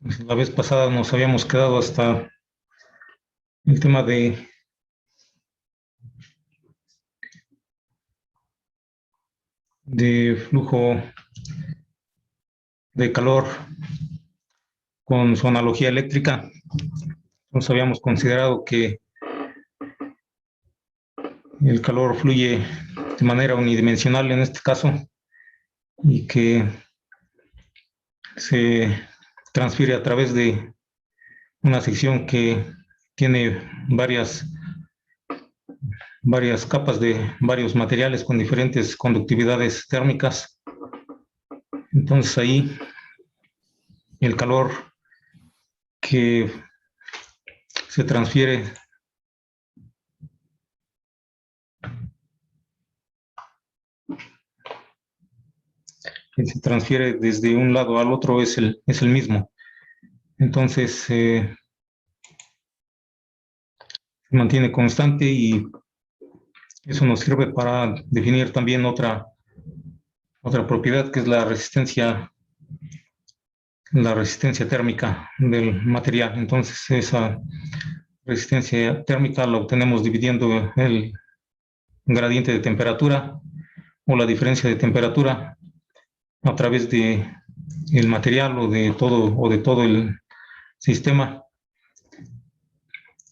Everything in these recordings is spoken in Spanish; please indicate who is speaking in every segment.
Speaker 1: La vez pasada nos habíamos quedado hasta el tema de flujo de calor con su analogía eléctrica. Nos habíamos considerado que el calor fluye de manera unidimensional en este caso y que se transfiere a través de una sección que tiene varias capas de varios materiales con diferentes conductividades térmicas. Entonces ahí el calor que se transfiere desde un lado al otro es el mismo. Entonces se mantiene constante y eso nos sirve para definir también otra propiedad que es la resistencia térmica del material. Entonces esa resistencia térmica la obtenemos dividiendo el gradiente de temperatura o la diferencia de temperatura a través de el material o de todo el sistema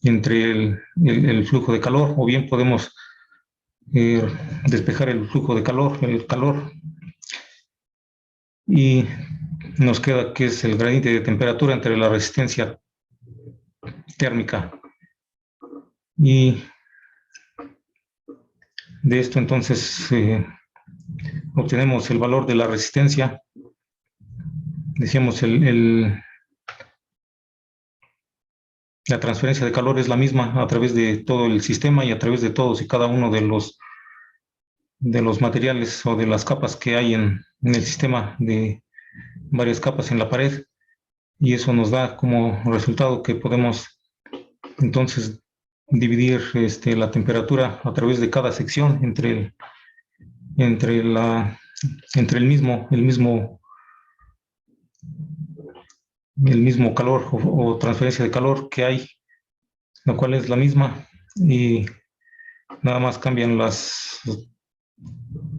Speaker 1: entre el flujo de calor, o bien podemos despejar el flujo de calor, y nos queda que es el gradiente de temperatura entre la resistencia térmica. Y de esto entonces obtenemos el valor de la resistencia. Decíamos la transferencia de calor es la misma a través de todo el sistema y a través de todos y cada uno de los materiales o de las capas que hay en el sistema, de varias capas en la pared, y eso nos da como resultado que podemos entonces dividir la temperatura a través de cada sección entre el mismo calor o transferencia de calor que hay, la cual es la misma, y nada más cambian las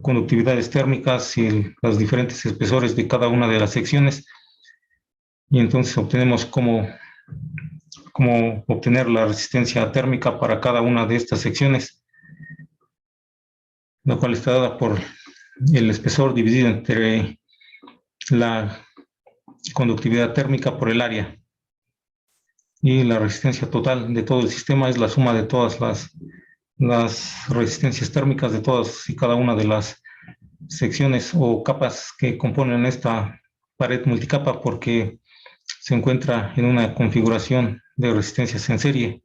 Speaker 1: conductividades térmicas y los diferentes espesores de cada una de las secciones, y entonces obtenemos cómo obtener la resistencia térmica para cada una de estas secciones, la cual está dada por el espesor dividido entre la conductividad térmica por el área, y la resistencia total de todo el sistema es la suma de todas las resistencias térmicas de todas y cada una de las secciones o capas que componen esta pared multicapa, porque se encuentra en una configuración de resistencias en serie.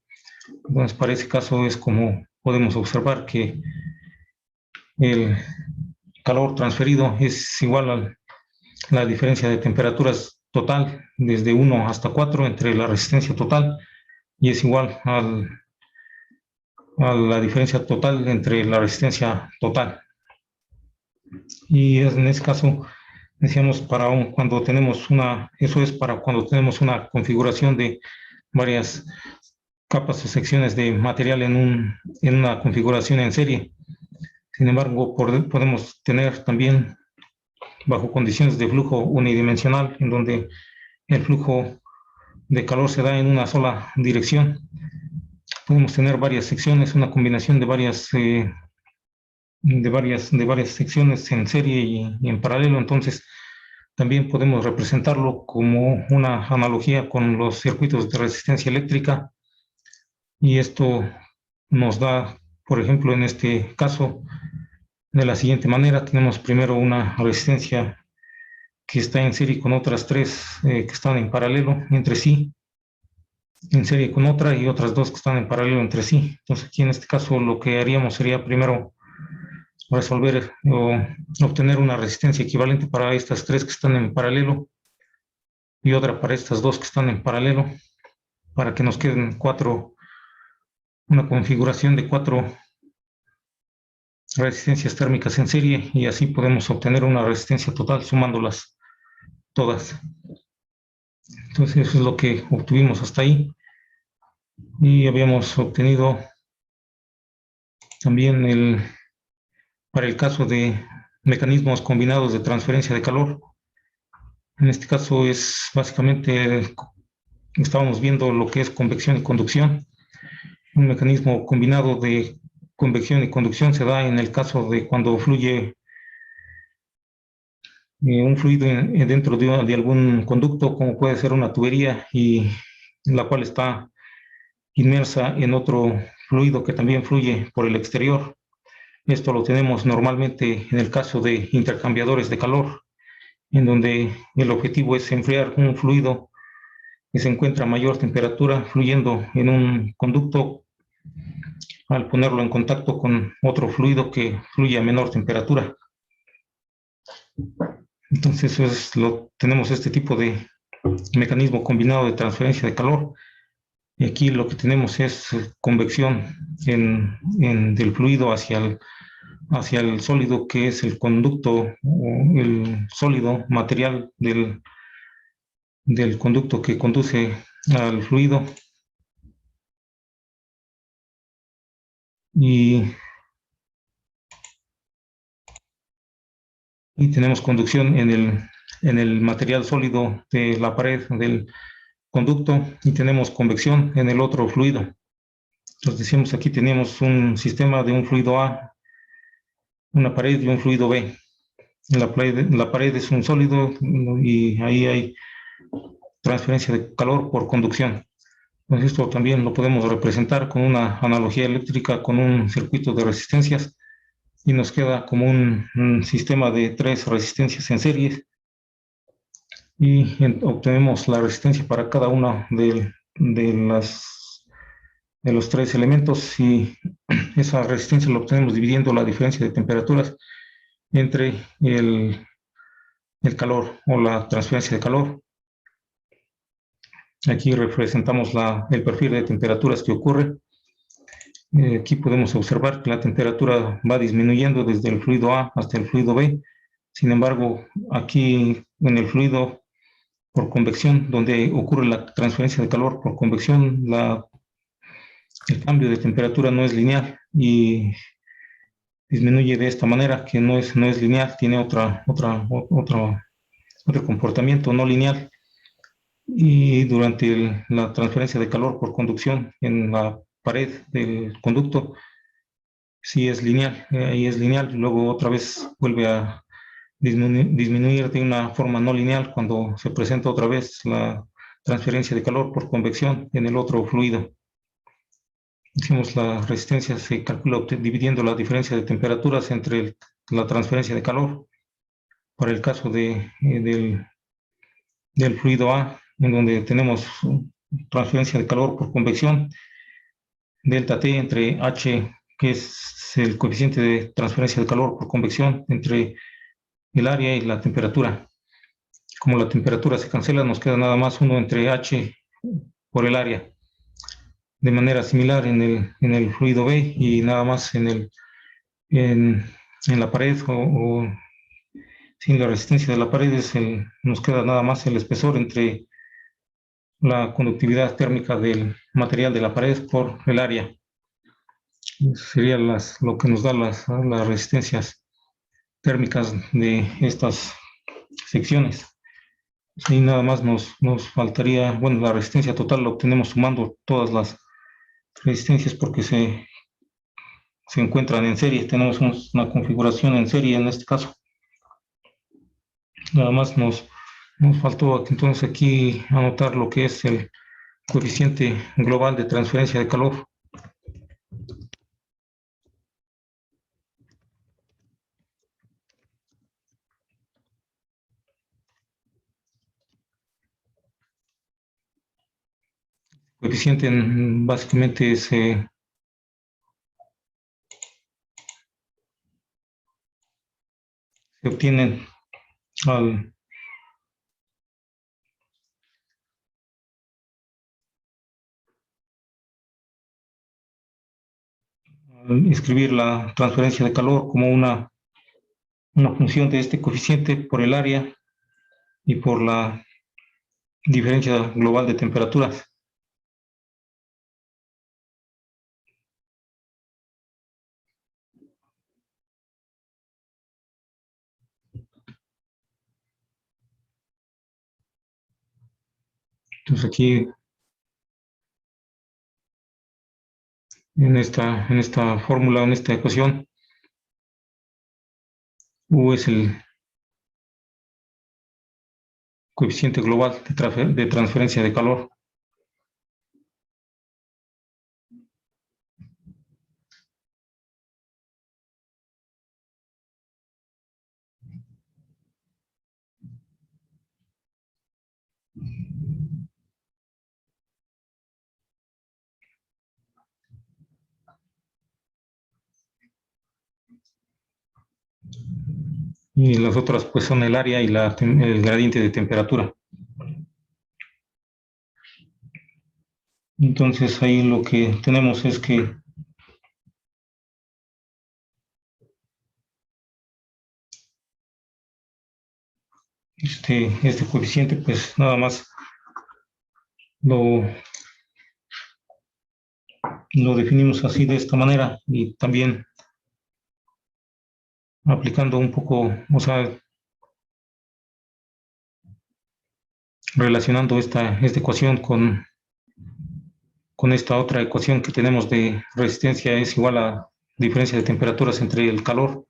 Speaker 1: Entonces, para ese caso es como podemos observar que el calor transferido es igual a la diferencia de temperaturas total desde 1 hasta 4 entre la resistencia total, y es igual a la diferencia total entre la resistencia total. Y en este caso decíamos cuando tenemos una configuración de varias capas o secciones de material en una configuración en serie. Sin embargo, podemos tener también bajo condiciones de flujo unidimensional, en donde el flujo de calor se da en una sola dirección. Podemos tener varias secciones, una combinación de varias secciones en serie y en paralelo. Entonces también podemos representarlo como una analogía con los circuitos de resistencia eléctrica, y esto nos da, por ejemplo, en este caso, de la siguiente manera: tenemos primero una resistencia que está en serie con otras tres que están en paralelo entre sí, en serie con otra y otras dos que están en paralelo entre sí. Entonces aquí en este caso lo que haríamos sería primero resolver o obtener una resistencia equivalente para estas tres que están en paralelo y otra para estas dos que están en paralelo, para que nos queden una configuración de 4 resistencias térmicas en serie, y así podemos obtener una resistencia total sumándolas todas. Entonces eso es lo que obtuvimos hasta ahí. Y habíamos obtenido también para el caso de mecanismos combinados de transferencia de calor. En este caso es básicamente, estábamos viendo lo que es convección y conducción. Un mecanismo combinado de convección y conducción se da en el caso de cuando fluye un fluido dentro de algún conducto, como puede ser una tubería, y la cual está inmersa en otro fluido que también fluye por el exterior. Esto lo tenemos normalmente en el caso de intercambiadores de calor, en donde el objetivo es enfriar un fluido que se encuentra a mayor temperatura fluyendo en un conducto al ponerlo en contacto con otro fluido que fluye a menor temperatura. Entonces tenemos este tipo de mecanismo combinado de transferencia de calor. Y aquí lo que tenemos es convección del fluido hacia el sólido, que es el conducto o el sólido material del conducto que conduce al fluido. Y, y tenemos conducción en el material sólido de la pared del conducto, y tenemos convección en el otro fluido. Entonces decimos, aquí tenemos un sistema de un fluido A, una pared y un fluido B. La pared es un sólido y ahí hay transferencia de calor por conducción. Entonces esto también lo podemos representar con una analogía eléctrica con un circuito de resistencias, y nos queda como un sistema de 3 resistencias en serie, y obtenemos la resistencia para cada uno de los 3 elementos, y esa resistencia la obtenemos dividiendo la diferencia de temperaturas entre el calor o la transferencia de calor. Aquí representamos el perfil de temperaturas que ocurre. Aquí podemos observar que la temperatura va disminuyendo desde el fluido A hasta el fluido B. Sin embargo, aquí en el fluido por convección, donde ocurre la transferencia de calor por convección, el cambio de temperatura no es lineal y disminuye de esta manera, que no es lineal, tiene otro comportamiento no lineal. Y durante la transferencia de calor por conducción en la pared del conducto, sí es lineal, ahí es lineal, y luego otra vez vuelve a disminuir de una forma no lineal cuando se presenta otra vez la transferencia de calor por convección en el otro fluido. Decimos, la resistencia se calcula dividiendo la diferencia de temperaturas entre la transferencia de calor. Para el caso del fluido A, en donde tenemos transferencia de calor por convección, delta T entre H, que es el coeficiente de transferencia de calor por convección entre el área y la temperatura. Como la temperatura se cancela, nos queda nada más 1 entre H por el área. De manera similar en el fluido B, y nada más en la pared o sin la resistencia de la pared, nos queda nada más el espesor entre la conductividad térmica del material de la pared por el área. Sería lo que nos da las resistencias térmicas de estas secciones. Y nada más nos faltaría, bueno, la resistencia total la obtenemos sumando todas las resistencias, porque se encuentran en serie. Tenemos una configuración en serie en este caso. Nada más nos faltó entonces aquí anotar lo que es el coeficiente global de transferencia de calor. Coeficiente básicamente se obtiene al escribir la transferencia de calor como una función de este coeficiente por el área y por la diferencia global de temperaturas. Entonces aquí en esta fórmula, en esta ecuación, U es el coeficiente global de transferencia de calor. Y las otras pues son el área y el gradiente de temperatura. Entonces ahí lo que tenemos es que este coeficiente pues nada más lo, lo definimos así de esta manera y también aplicando un poco, o sea, relacionando esta ecuación con esta otra ecuación que tenemos de resistencia es igual a diferencia de temperaturas entre el calor.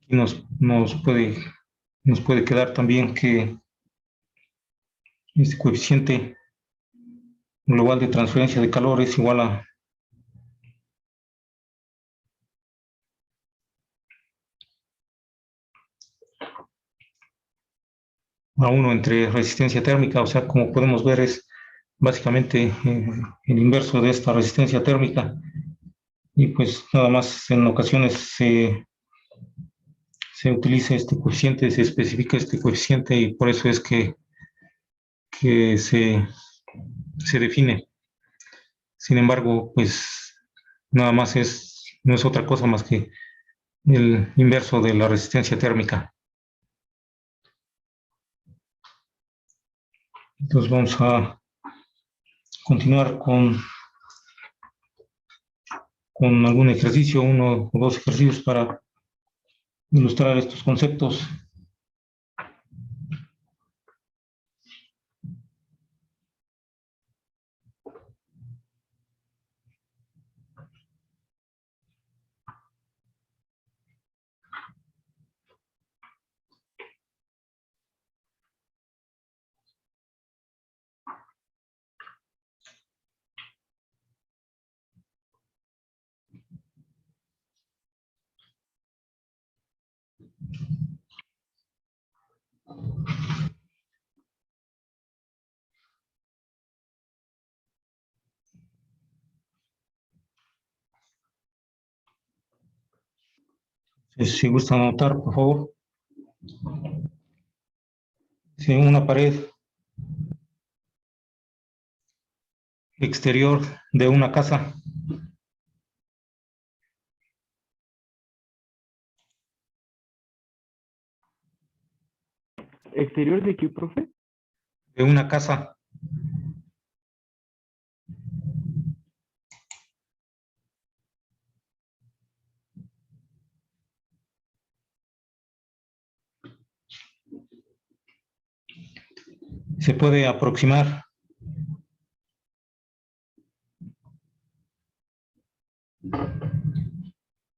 Speaker 1: Entonces aquí nos puede quedar también que este coeficiente global de transferencia de calor es igual a 1 entre resistencia térmica, o sea, como podemos ver es básicamente el inverso de esta resistencia térmica y pues nada más en ocasiones se utiliza este coeficiente, se especifica este coeficiente y por eso es que se define. Sin embargo, pues nada más no es otra cosa más que el inverso de la resistencia térmica. Entonces vamos a continuar con algún ejercicio, uno o dos ejercicios para ilustrar estos conceptos. Si gustan anotar, por favor. Si una pared exterior de una casa
Speaker 2: ¿Exterior de qué, profe?
Speaker 1: de una casa se puede aproximar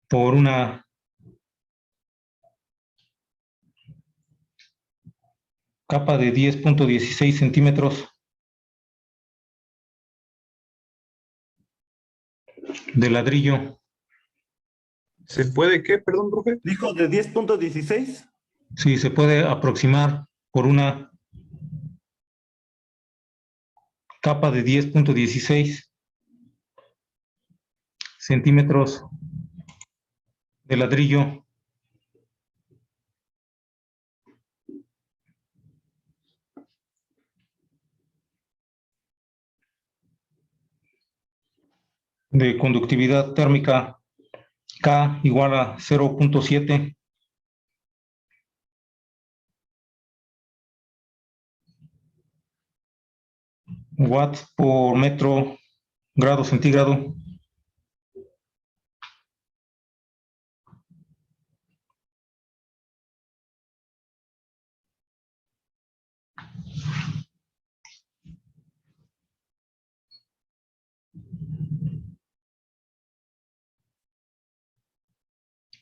Speaker 1: por una capa de 10.16 centímetros de ladrillo.
Speaker 3: ¿Se puede qué? Perdón, profe.
Speaker 2: Dijo de 10.16.
Speaker 1: Sí, se puede aproximar por una capa de 10.16 centímetros de ladrillo de conductividad térmica K igual a 0.7 watts por metro grado centígrado.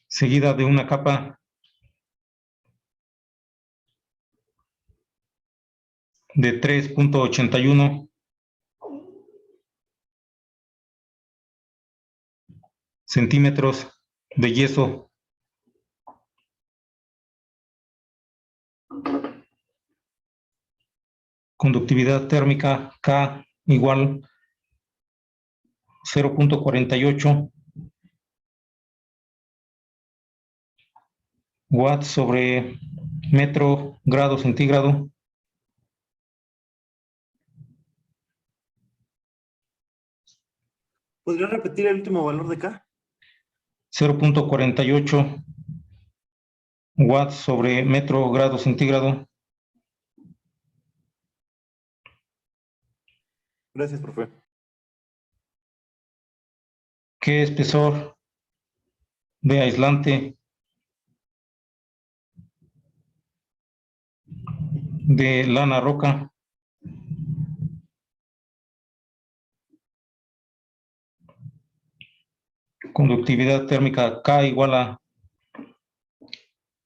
Speaker 1: Seguida de una capa de 3.81 centímetros de yeso. Conductividad térmica K igual 0.48 watts sobre metro grado centígrado.
Speaker 2: ¿Podría repetir el último valor de K?
Speaker 1: 0.48 watts sobre metro grado centígrado.
Speaker 2: Gracias, profe.
Speaker 1: ¿Qué espesor de aislante de lana roca? Conductividad térmica K igual a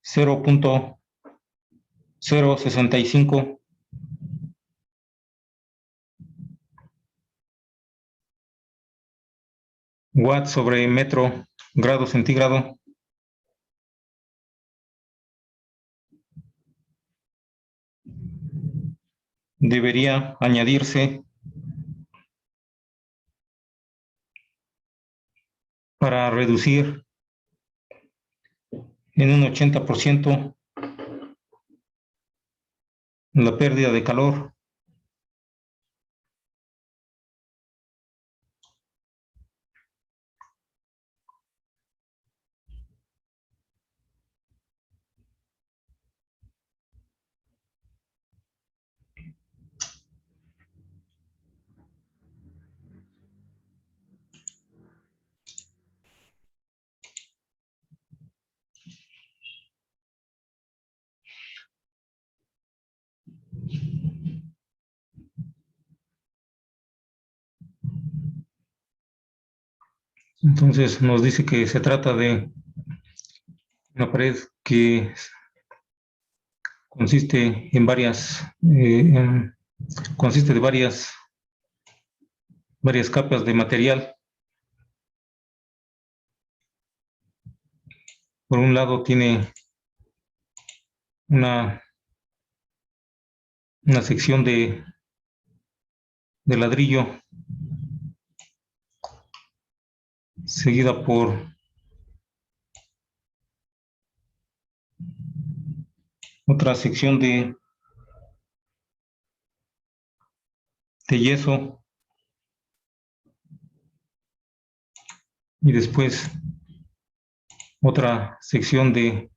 Speaker 1: 0.065 watts sobre metro grado centígrado. Debería añadirse para reducir en un 80% la pérdida de calor. Entonces nos dice que se trata de una pared que consiste en consiste de varias capas de material. Por un lado tiene una sección de ladrillo, seguida por otra sección de yeso, y después otra sección de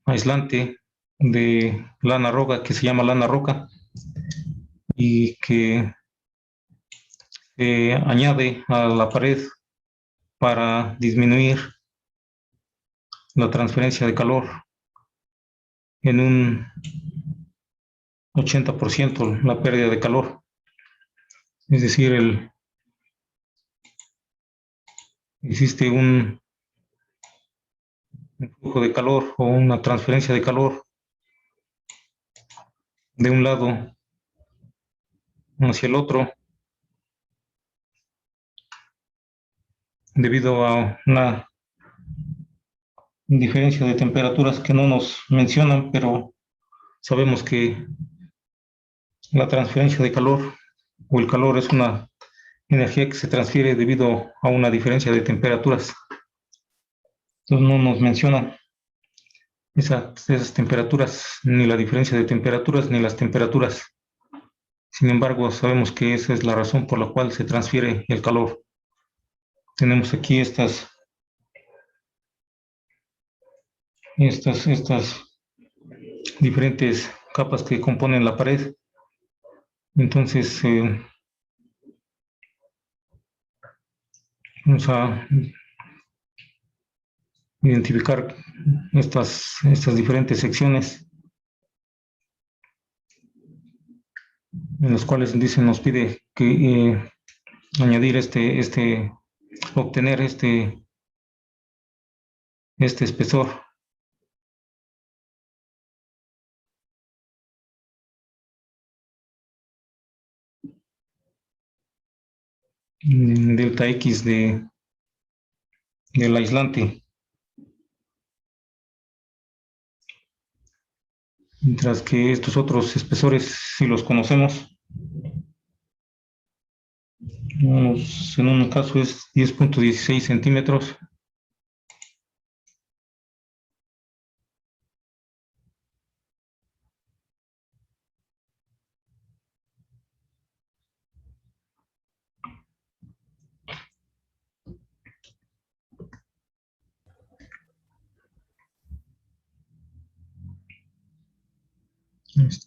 Speaker 1: aislante de lana roca, que se llama lana roca, y que se añade a la pared para disminuir la transferencia de calor en un 80%, la pérdida de calor. Es decir, existe un flujo de calor o una transferencia de calor de un lado hacia el otro debido a una diferencia de temperaturas que no nos mencionan, pero sabemos que la transferencia de calor o el calor es una energía que se transfiere debido a una diferencia de temperaturas. Entonces no nos mencionan esas temperaturas, ni la diferencia de temperaturas, ni las temperaturas. Sin embargo, sabemos que esa es la razón por la cual se transfiere el calor. Tenemos aquí estas diferentes capas que componen la pared, Entonces, vamos a identificar estas diferentes secciones en las cuales nos pide que añadir obtener este espesor. Delta X del aislante. Mientras que estos otros espesores, si los conocemos, en un caso es 10.16 centímetros.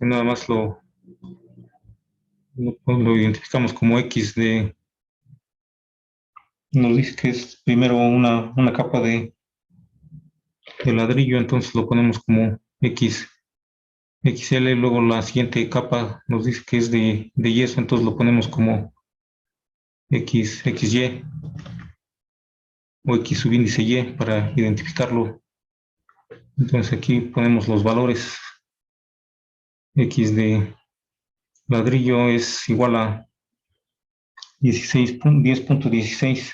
Speaker 1: Nada más lo identificamos como X nos dice que es primero una capa de ladrillo, entonces lo ponemos como XL, luego la siguiente capa nos dice que es de yeso, entonces lo ponemos como XY o X subíndice Y para identificarlo. Entonces aquí ponemos los valores. X de ladrillo es igual a 10.16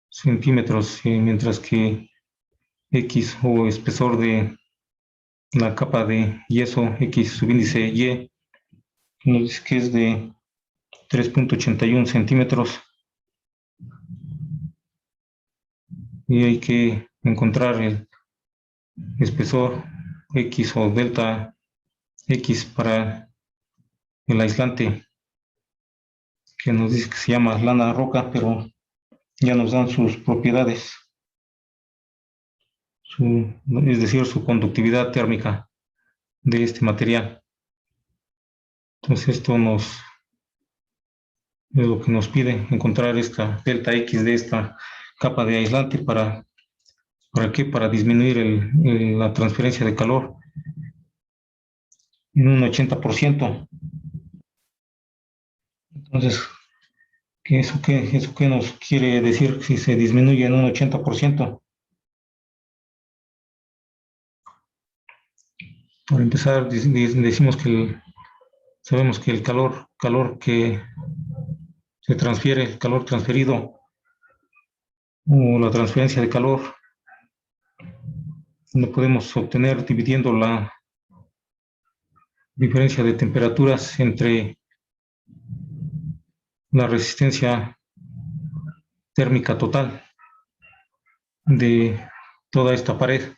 Speaker 1: centímetros, mientras que X o espesor de la capa de yeso, X subíndice Y, nos dice que es de 3.81 centímetros. Y hay que encontrar el espesor X o delta X para el aislante, que nos dice que se llama lana roca, pero ya nos dan sus propiedades, es decir, su conductividad térmica de este material. Entonces esto es lo que nos pide, encontrar esta delta X de esta capa de aislante. ¿Para qué? Para disminuir la transferencia de calor en un 80%. Entonces, ¿eso qué nos quiere decir si se disminuye en un 80%? Para empezar, decimos que sabemos que el calor que se transfiere, el calor transferido o la transferencia de calor, lo podemos obtener dividiendo la diferencia de temperaturas entre la resistencia térmica total de toda esta pared.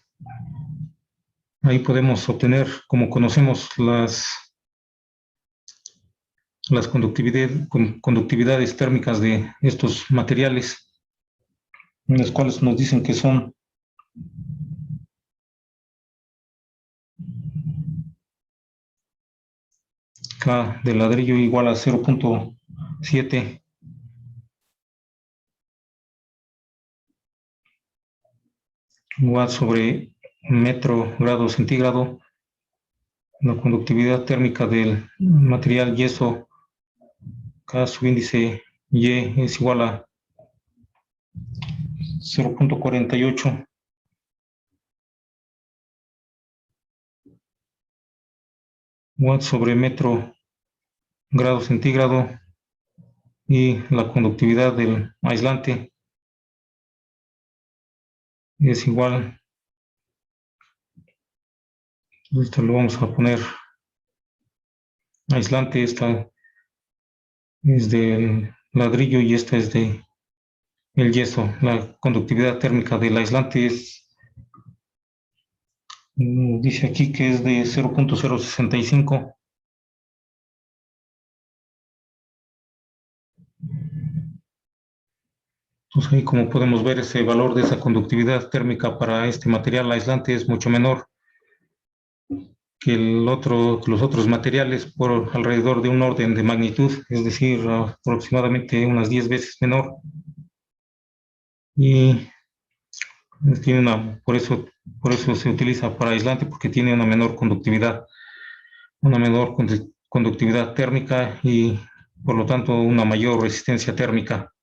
Speaker 1: Ahí podemos obtener, como conocemos, las conductividades térmicas de estos materiales, en las cuales nos dicen que son K de ladrillo igual a 0.7 watts sobre metro grado centígrado. La conductividad térmica del material yeso K subíndice Y es igual a 0.48 watts sobre metro grado centígrado, y la conductividad del aislante es igual, esto lo vamos a poner aislante, esta es del ladrillo y esta es de el yeso. La conductividad térmica del aislante dice aquí que es de 0.065. Entonces ahí, como podemos ver, ese valor de esa conductividad térmica para este material aislante es mucho menor que los otros materiales por alrededor de un orden de magnitud, es decir, aproximadamente unas 10 veces menor. Y tiene por eso se utiliza para aislante, porque tiene una menor conductividad térmica y por lo tanto una mayor resistencia térmica.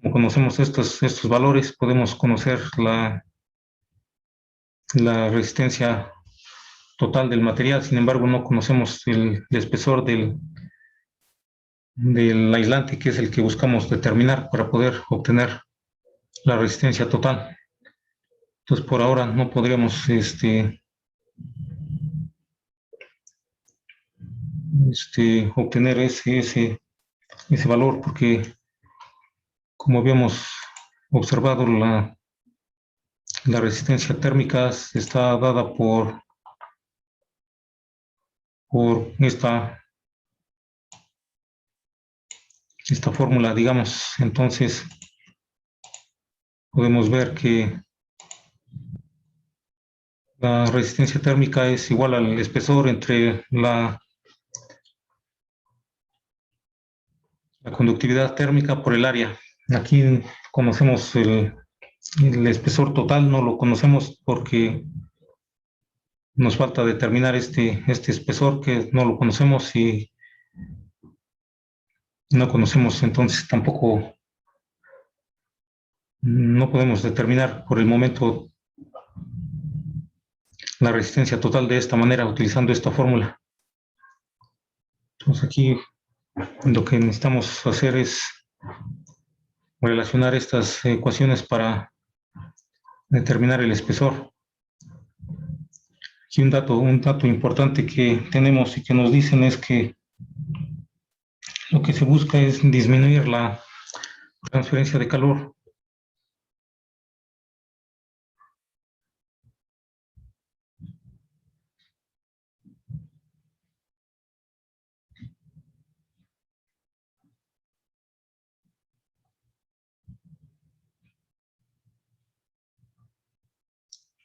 Speaker 1: Como conocemos estos valores, podemos conocer la resistencia total del material. Sin embargo, no conocemos el espesor del aislante, que es el que buscamos determinar para poder obtener la resistencia total. Entonces, por ahora no podríamos obtener ese valor, porque como habíamos observado, la resistencia térmica está dada por esta fórmula, digamos. Entonces, podemos ver que la resistencia térmica es igual al espesor entre la conductividad térmica por el área. Aquí conocemos el espesor total, no lo conocemos porque nos falta determinar este espesor, que no lo conocemos, y no conocemos, entonces tampoco no podemos determinar por el momento la resistencia total de esta manera, utilizando esta fórmula. Entonces aquí lo que necesitamos hacer es relacionar estas ecuaciones para determinar el espesor. Aquí un dato importante que tenemos y que nos dicen es que lo que se busca es disminuir la transferencia de calor.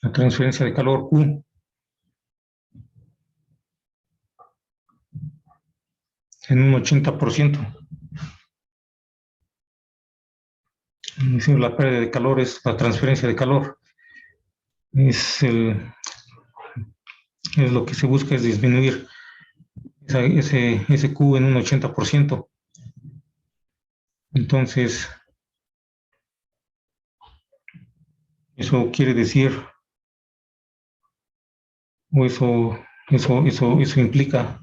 Speaker 1: La transferencia de calor U en un 80%. Es decir, la pérdida de calor es la transferencia de calor. Es lo que se busca, es disminuir ese Q en un 80%. Entonces, eso quiere decir, o eso implica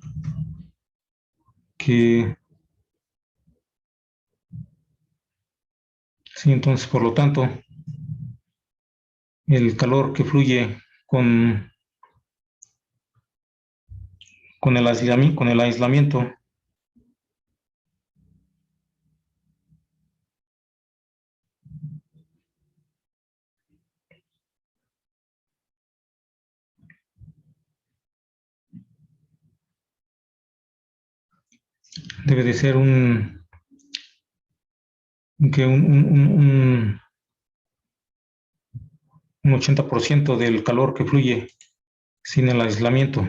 Speaker 1: que, sí, entonces, por lo tanto, el calor que fluye con el aislamiento debe de ser un 80% del calor que fluye sin el aislamiento.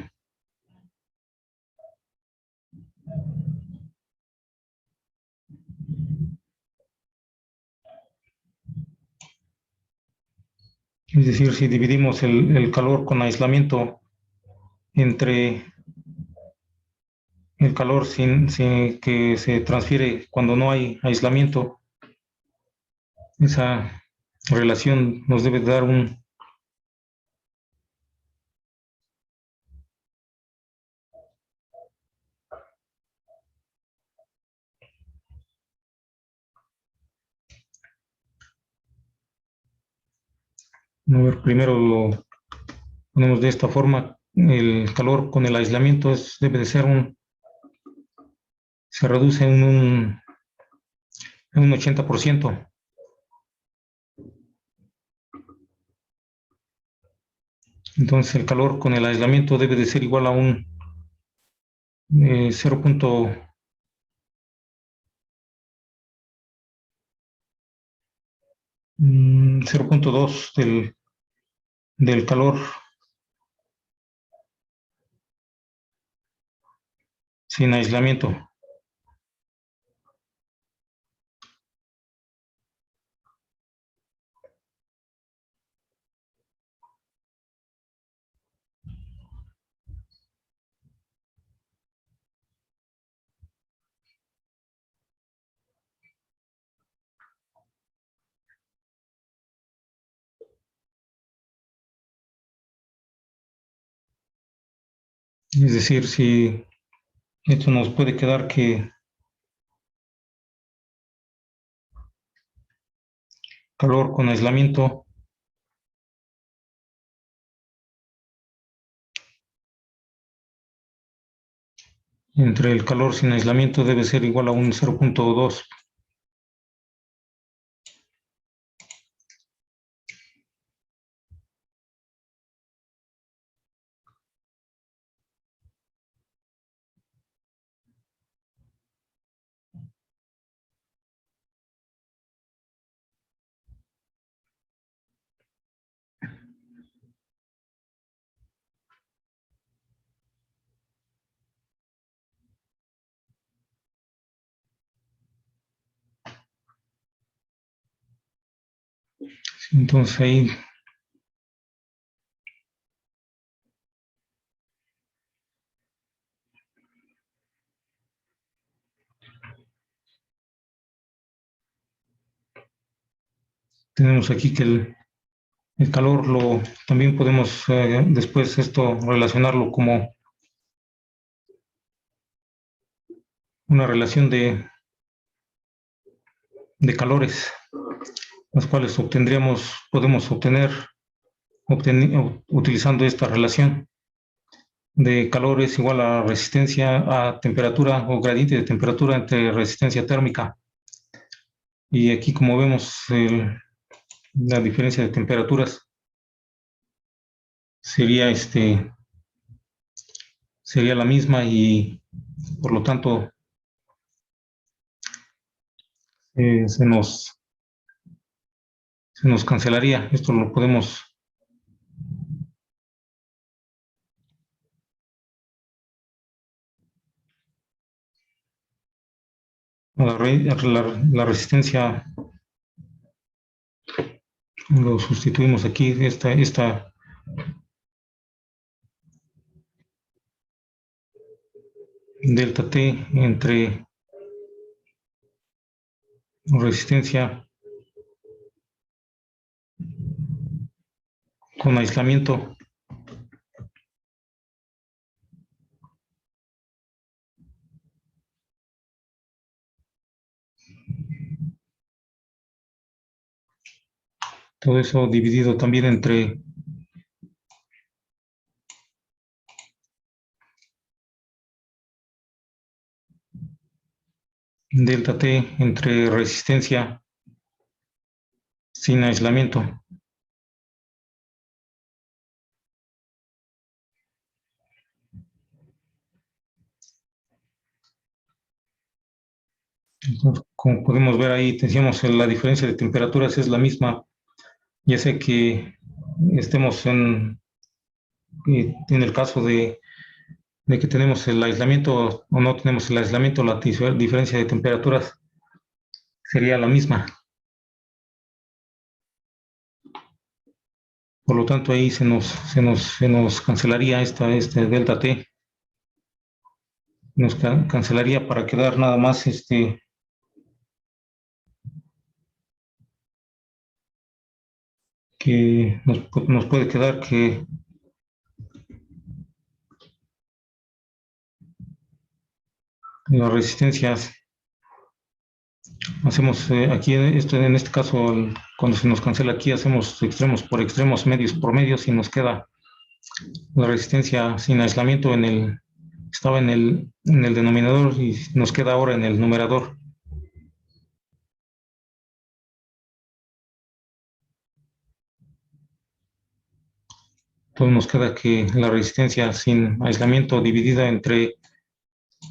Speaker 1: Es decir, si dividimos el calor con aislamiento entre el calor que se transfiere cuando no hay aislamiento, esa relación nos debe dar un a ver, primero lo ponemos de esta forma. El calor con el aislamiento debe de ser se reduce en un 80%. Entonces el calor con el aislamiento debe de ser igual a un 0.2 del calor sin aislamiento. Es decir, si esto nos puede quedar que calor con aislamiento entre el calor sin aislamiento debe ser igual a un 0.2. Entonces ahí tenemos aquí que el calor lo también podemos después esto relacionarlo como una relación de calores, las cuales podemos obtener utilizando esta relación de calor es igual a resistencia a temperatura o gradiente de temperatura entre resistencia térmica. Y aquí como vemos la diferencia de temperaturas sería sería la misma y por lo tanto eh, se nos se nos cancelaría. Esto lo podemos la resistencia lo sustituimos aquí esta delta T entre resistencia con aislamiento. Todo eso dividido también entre delta T entre resistencia sin aislamiento. Entonces, como podemos ver ahí, decíamos la diferencia de temperaturas es la misma, ya sea que estemos en el caso de que tenemos el aislamiento o no tenemos el aislamiento, la diferencia de temperaturas sería la misma. Por lo tanto, ahí se nos cancelaría este delta T, nos cancelaría para quedar nada más que nos puede quedar que las resistencias hacemos aquí, en este caso, cuando se nos cancela aquí, hacemos extremos por extremos, medios por medios y nos queda la resistencia sin aislamiento estaba en el denominador y nos queda ahora en el numerador. Entonces nos queda que la resistencia sin aislamiento dividida entre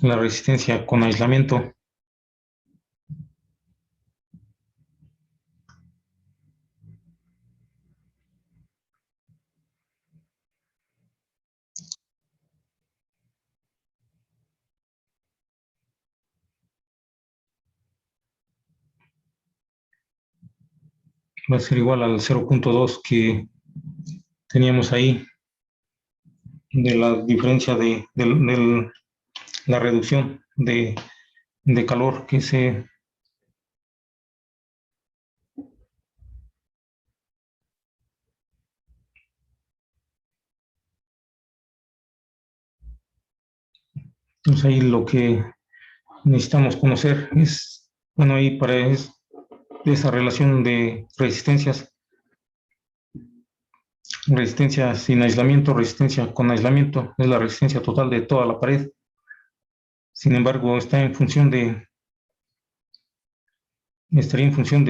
Speaker 1: la resistencia con aislamiento va a ser igual al 0.2 que teníamos ahí de la diferencia de la reducción de calor que se... Entonces ahí lo que necesitamos conocer es, bueno, ahí para esa relación de resistencias, resistencia sin aislamiento, resistencia con aislamiento, es la resistencia total de toda la pared. Sin embargo, estaría en función de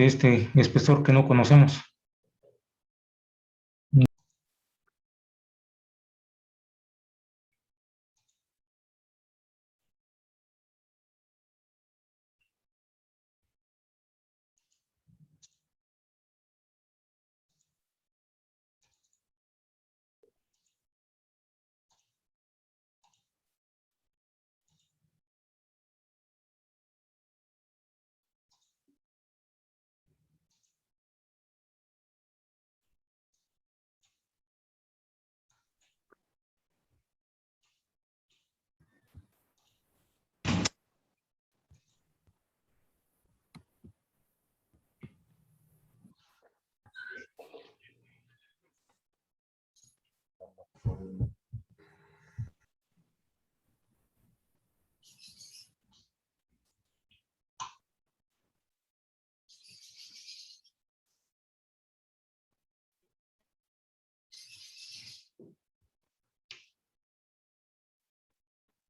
Speaker 1: este espesor que no conocemos.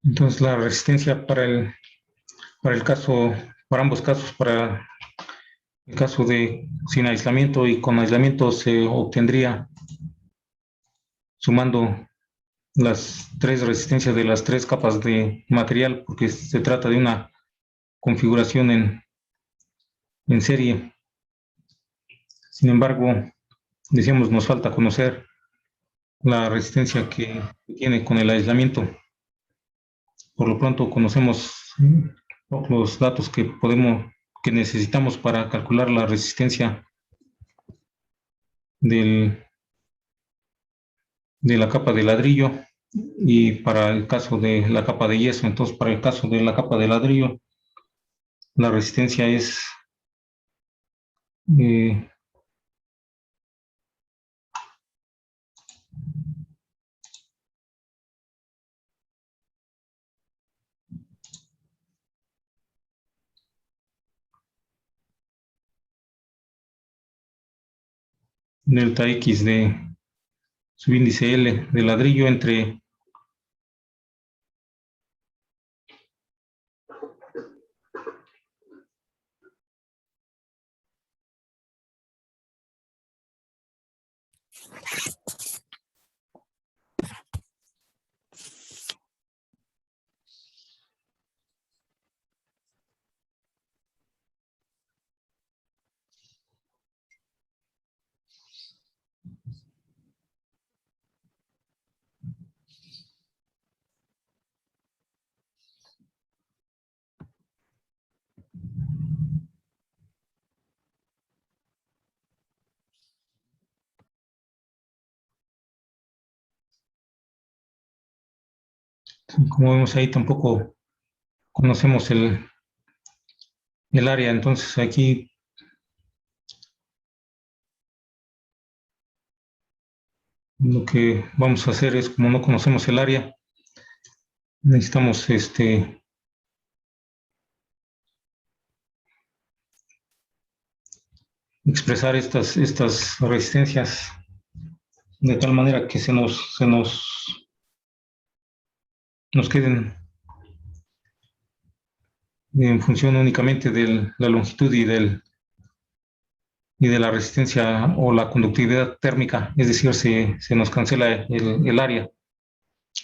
Speaker 1: Entonces, la resistencia para el caso, para ambos casos, para el caso de sin aislamiento y con aislamiento, se obtendría sumando las tres resistencias de las tres capas de material, porque se trata de una configuración en serie. Sin embargo, decíamos, nos falta conocer la resistencia que tiene con el aislamiento. Por lo pronto conocemos los datos que necesitamos para calcular la resistencia del, de la capa de ladrillo y para el caso de la capa de yeso. Entonces, para el caso de la capa de ladrillo, la resistencia es eh, delta X de subíndice L de ladrillo entre como vemos ahí tampoco conocemos el área, entonces aquí lo que vamos a hacer es, como no conocemos el área, necesitamos expresar estas resistencias de tal manera que nos queden en función únicamente de la longitud y de la resistencia o la conductividad térmica, es decir, se nos cancela el área.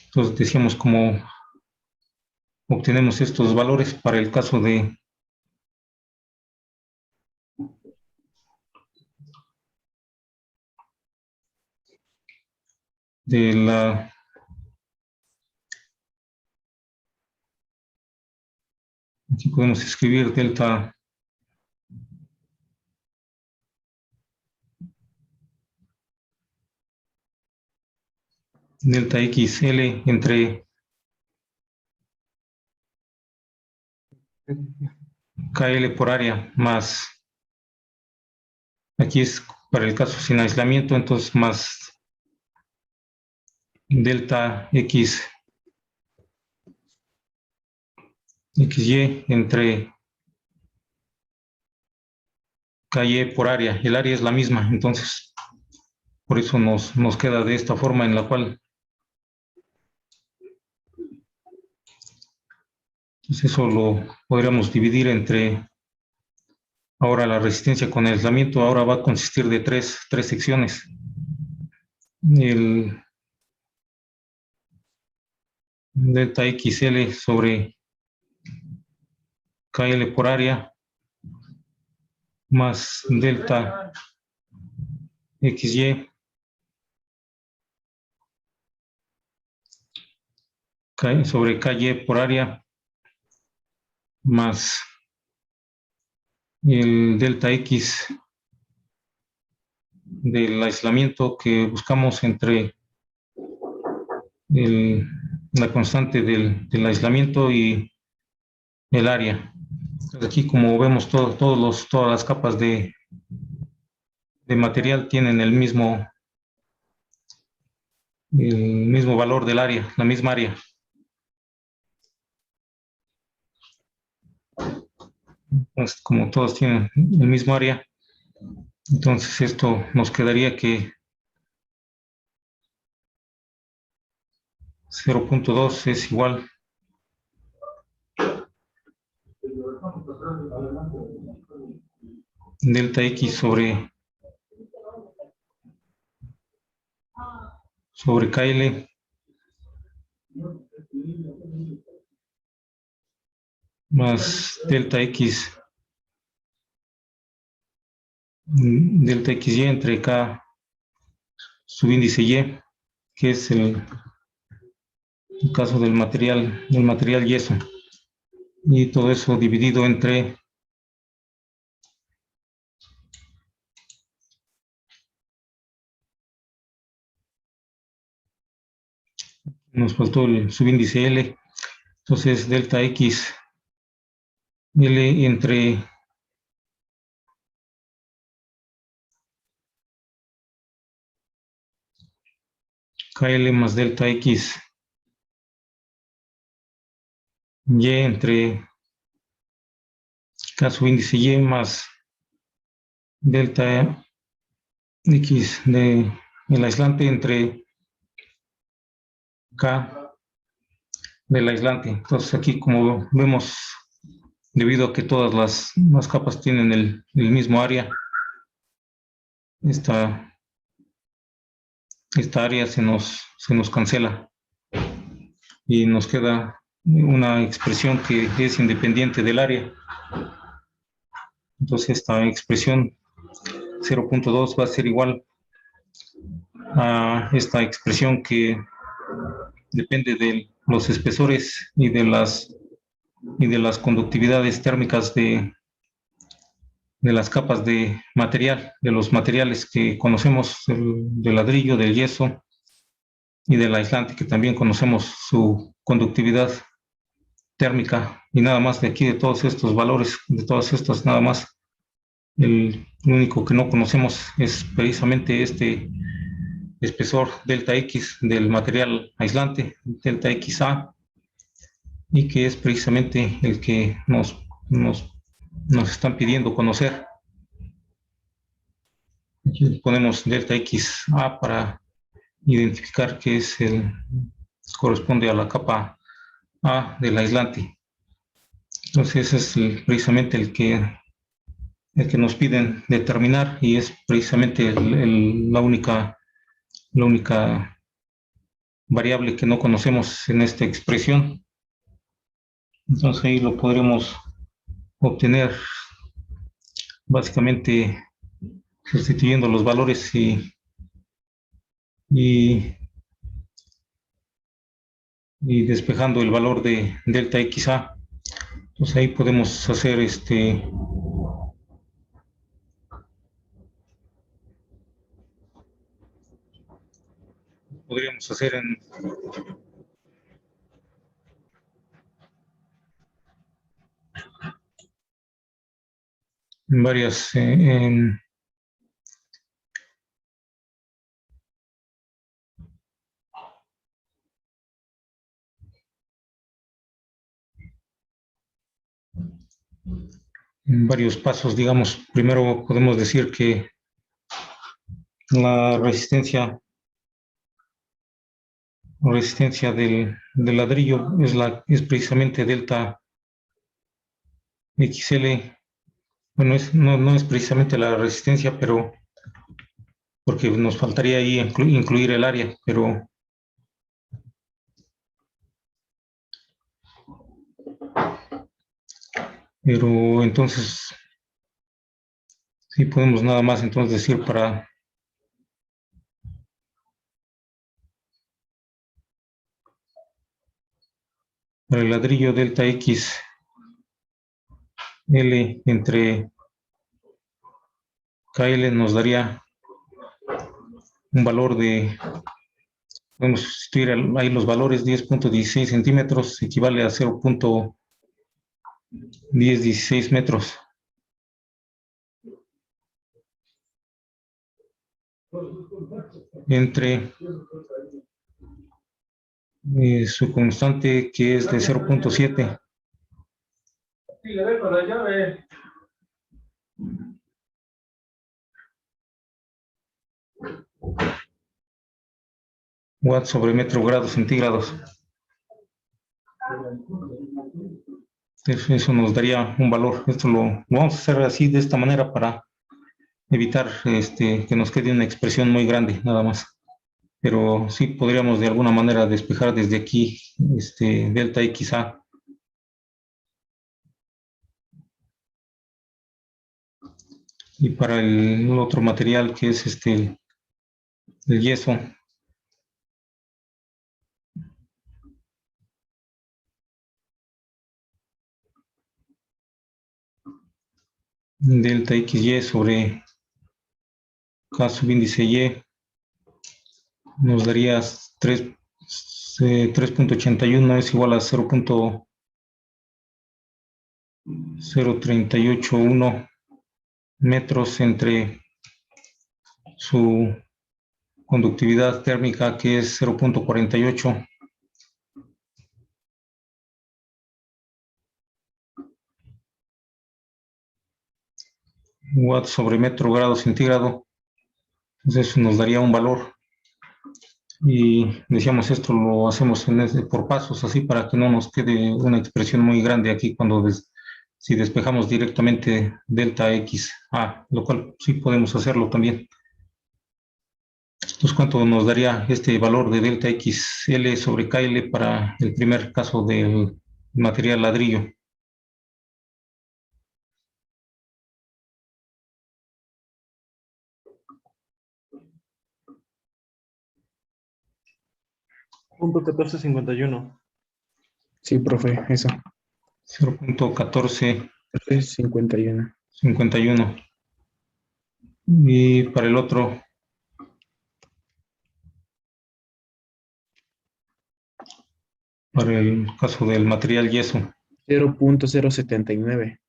Speaker 1: Entonces decíamos cómo obtenemos estos valores para el caso de la... Aquí podemos escribir delta delta XL entre KL por área más, aquí es para el caso sin aislamiento, entonces más delta XY entre KY por área. El área es la misma, entonces por eso nos queda de esta forma en la cual, pues eso lo podríamos dividir entre, ahora la resistencia con aislamiento, ahora va a consistir de tres secciones. El delta XL sobre KL por área más delta XY sobre KY por área más el delta X del aislamiento que buscamos entre la constante del aislamiento y el área. Entonces aquí, como vemos, todas las capas de material tienen el mismo valor del área, la misma área. Entonces, como todos tienen el mismo área, entonces esto nos quedaría que 0.2 es igual delta X sobre KL más delta XY entre K subíndice Y, que es el caso del material yeso. Y todo eso dividido entre nos faltó el subíndice L, entonces delta X L entre KL más delta X Y entre K subíndice Y más delta X el aislante entre K del aislante. Entonces aquí, como vemos, debido a que todas las capas tienen el mismo área, esta área se nos cancela y nos queda una expresión que es independiente del área. Entonces esta expresión 0.2 va a ser igual a esta expresión que depende de los espesores y de las conductividades térmicas de las capas de material, de los materiales que conocemos, del ladrillo, del yeso y del aislante, que también conocemos su conductividad térmica. Y nada más de aquí, de todos estos valores, de todas estas, nada más, el único que no conocemos es precisamente este espesor delta X del material aislante, delta XA, y que es precisamente el que nos están pidiendo conocer. Aquí ponemos delta XA para identificar que corresponde a la capa A del aislante. Entonces es precisamente el que nos piden determinar, y es precisamente la única variable que no conocemos en esta expresión. Entonces ahí lo podremos obtener básicamente sustituyendo los valores y despejando el valor de delta XA. Entonces ahí podemos hacer podríamos hacer en varias, en varios pasos, digamos. Primero podemos decir que la resistencia del ladrillo es precisamente delta XL. Bueno, no es precisamente la resistencia, pero porque nos faltaría ahí incluir el área, pero entonces sí podemos nada más entonces decir para el ladrillo delta X L entre KL nos daría un valor podemos sustituir ahí los valores, 10.16 centímetros equivale a 0.1016 metros. Entre su constante que es de 0.7. Watts sobre metro grados centígrados. Eso nos daría un valor. Esto lo vamos a hacer así de esta manera para evitar que nos quede una expresión muy grande, nada más. Pero sí podríamos de alguna manera despejar desde aquí delta XA. Y para el otro material que es el yeso, delta XY sobre K subíndice Y nos daría 3.81 es igual a 0.0381 metros entre su conductividad térmica que es 0.48. Watts sobre metro grado centígrado. Entonces nos daría un valor. Y decíamos esto lo hacemos por pasos, así para que no nos quede una expresión muy grande aquí si despejamos directamente delta X A, lo cual sí podemos hacerlo también. Entonces, ¿cuánto nos daría este valor de delta XL sobre KL para el primer caso del material ladrillo?
Speaker 2: Punto 1451.
Speaker 4: Sí, profe, eso.
Speaker 1: 0.1451.
Speaker 4: 51.
Speaker 1: Y para el otro, para el caso del material yeso,
Speaker 4: 0.079.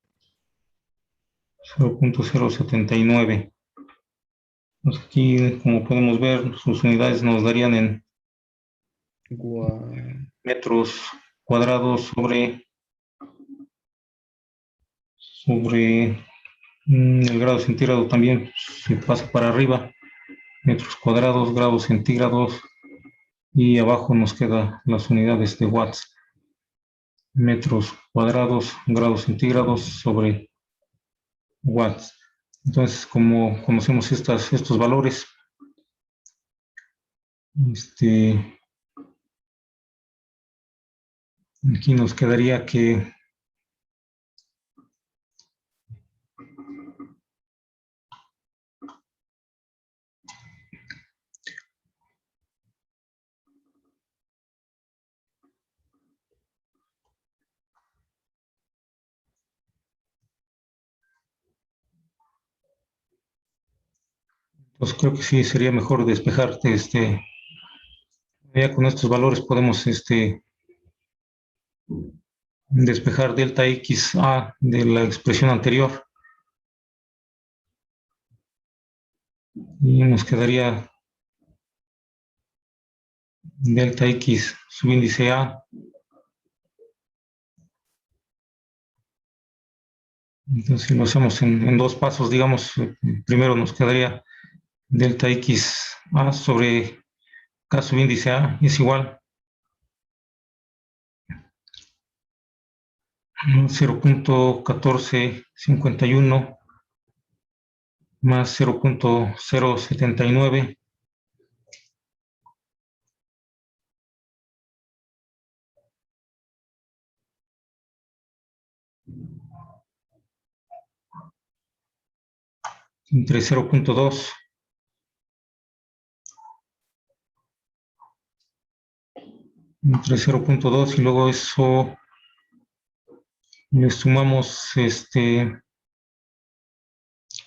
Speaker 1: 0.079. Pues aquí, como podemos ver, sus unidades nos darían en metros cuadrados sobre el grado centígrado también se pasa para arriba, metros cuadrados, grados centígrados, y abajo nos quedan las unidades de watts, metros cuadrados, grados centígrados sobre watts. Entonces, como conocemos estos valores, aquí nos quedaría que pues creo que sí sería mejor despejar Ya con estos valores podemos despejar delta XA de la expresión anterior. Y nos quedaría delta X subíndice A. Entonces, si lo hacemos en dos pasos, digamos, primero nos quedaría delta X A sobre K subíndice A es igual a 0.1451 más 0.079 entre 0.2 entre 0.2 y luego eso le sumamos,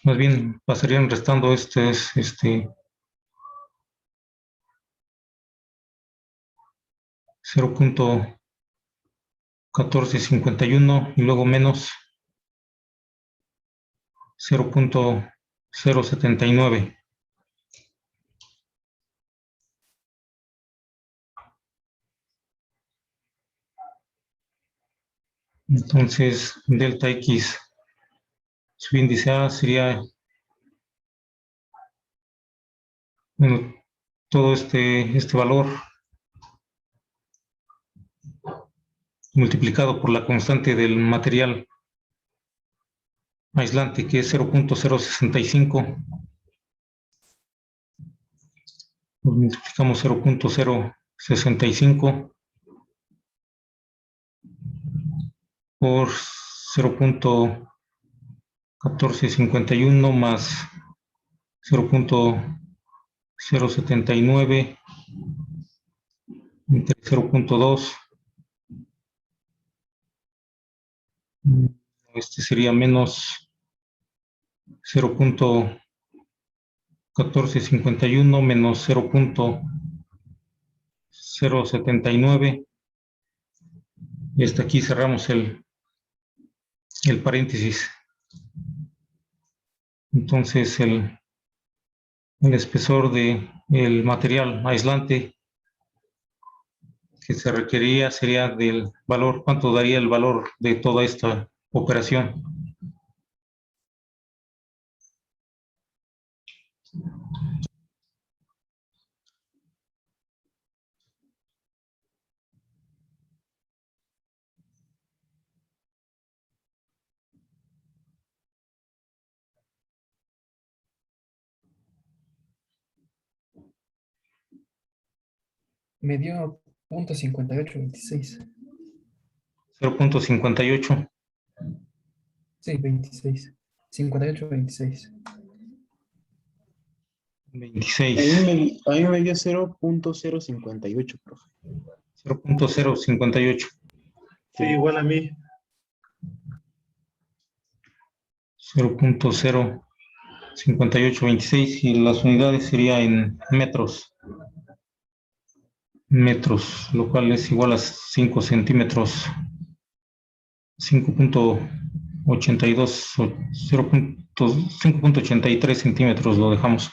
Speaker 1: más bien pasarían restando este es 0.1451 y luego menos 0.079. Entonces, delta X subíndice A sería, bueno, todo este valor multiplicado por la constante del material aislante, que es 0.065. Multiplicamos 0.065 por 0.1451 más 0.079 entre 0.2. Este sería menos 0.1451 menos 0.079. Y hasta aquí cerramos el paréntesis. Entonces el espesor del material aislante que se requeriría sería del valor, ¿cuánto daría el valor de toda esta operación?
Speaker 5: Me dio punto 5826.
Speaker 1: 0.58.
Speaker 5: Sí, 26. 5826.
Speaker 1: 26.
Speaker 4: A mí me dio 0.058, profe.
Speaker 1: 0.058.
Speaker 2: Sí, igual a mí.
Speaker 1: 0.05826 y las unidades sería en metros. Metros, lo cual es igual a 5 centímetros. 5.82, 5.83 centímetros lo dejamos.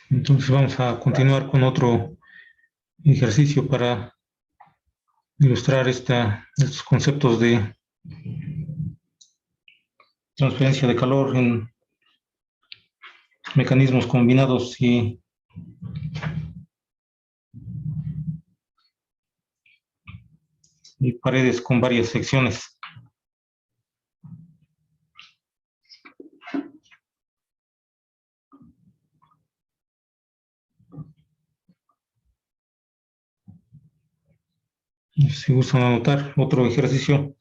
Speaker 1: Entonces vamos a continuar con otro ejercicio para ilustrar estos conceptos de transferencia de calor en mecanismos combinados y paredes con varias secciones. Si gustan anotar otro ejercicio,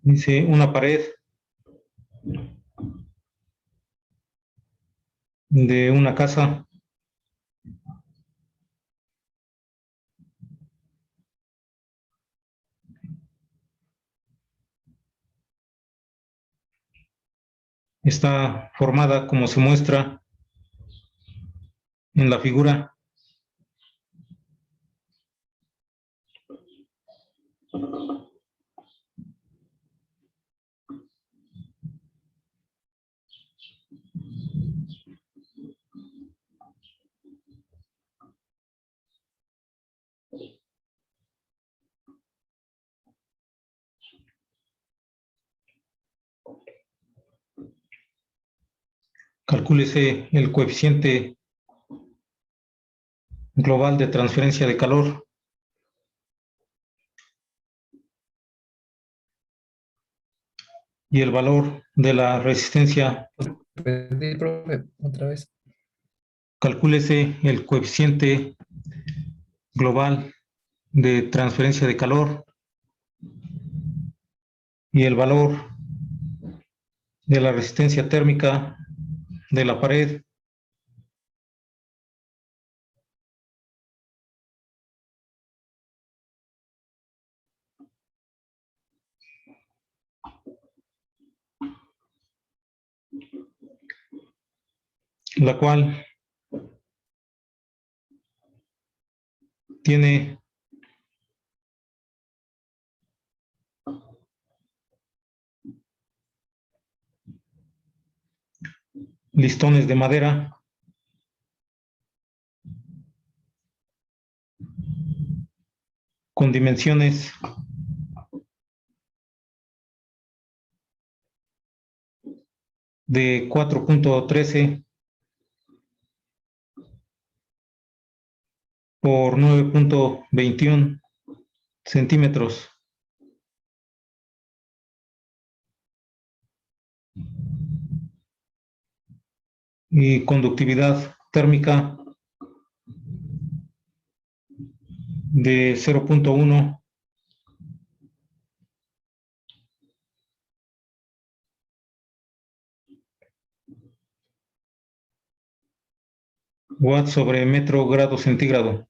Speaker 1: dice una pared de una casa está formada como se muestra en la figura, calcúlese el coeficiente global de transferencia de calor y el valor de la resistencia.
Speaker 5: Repetir, profe, otra vez.
Speaker 1: Calcúlese el coeficiente global de transferencia de calor y el valor de la resistencia térmica de la pared la cual tiene listones de madera con dimensiones de 4.13 por 9.21 centímetros y conductividad térmica de 0.1 watts sobre metro grado centígrado.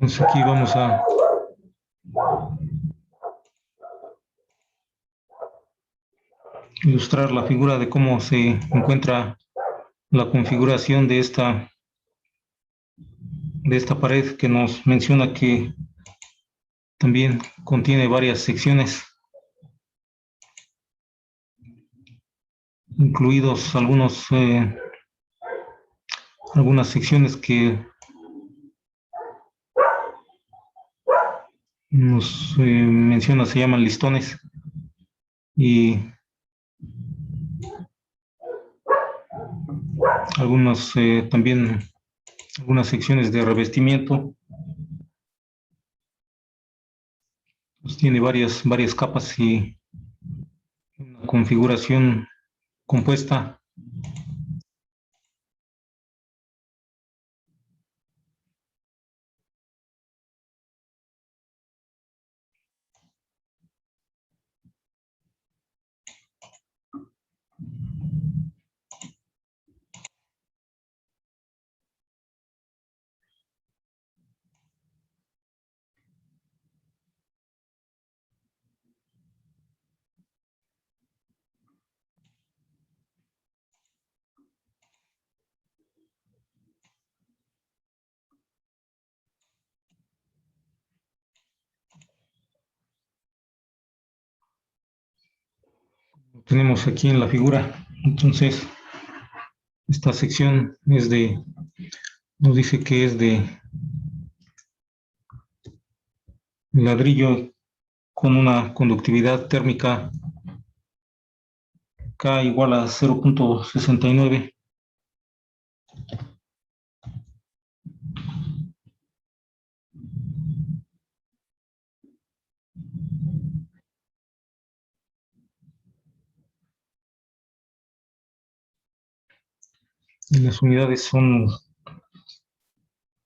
Speaker 1: Entonces aquí vamos a ilustrar la figura de cómo se encuentra la configuración de esta pared que nos menciona que también contiene varias secciones, incluidos algunas secciones que nos menciona se llaman listones y también algunas secciones de revestimiento. Pues tiene varias capas y una configuración compuesta. tenemos aquí en la figura. Entonces, esta sección es de, nos dice que es de ladrillo con una conductividad térmica K igual a 0.69. Y las unidades son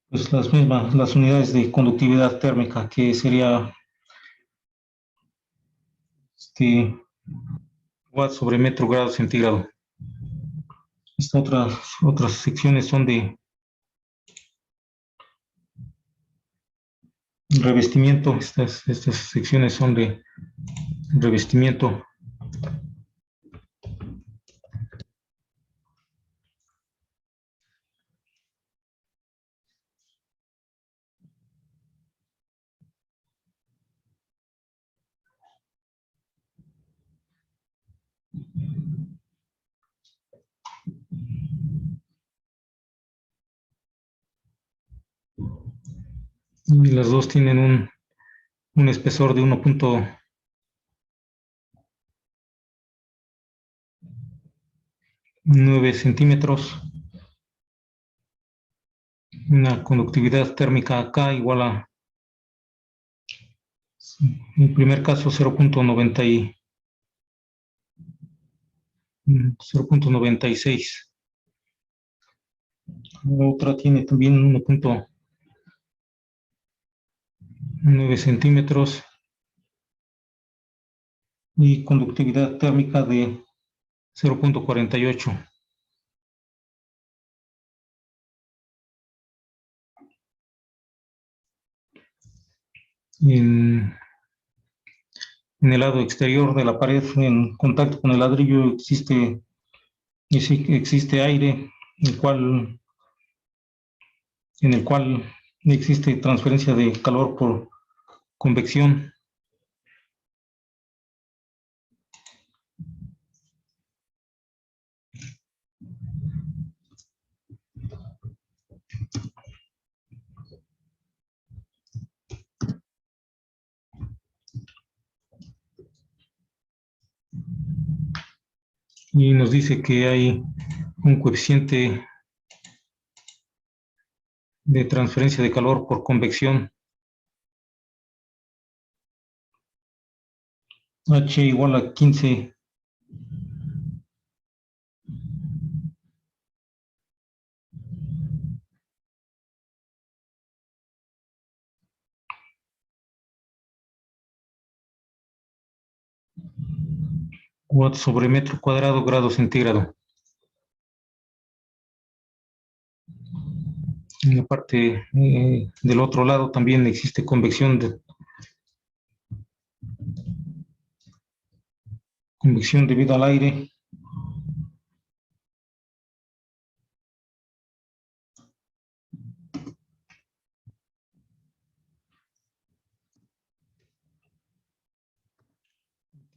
Speaker 1: pues, las mismas, las unidades de conductividad térmica, que sería watt sobre metro grado centígrado. Estas otras secciones son de revestimiento. Estas secciones son de revestimiento. Y las dos tienen un espesor de 1.9 centímetros. Una conductividad térmica K igual a, en el primer caso, 0.96. La otra tiene también 1.9 centímetros y conductividad térmica de 0.48. En el lado exterior de la pared, en contacto con el ladrillo, existe aire, en el cual existe transferencia de calor por convección. Y nos dice que hay un coeficiente de transferencia de calor por convección, H igual a 15. Watts sobre metro cuadrado grado centígrado. En la parte del otro lado también existe convección debido al aire.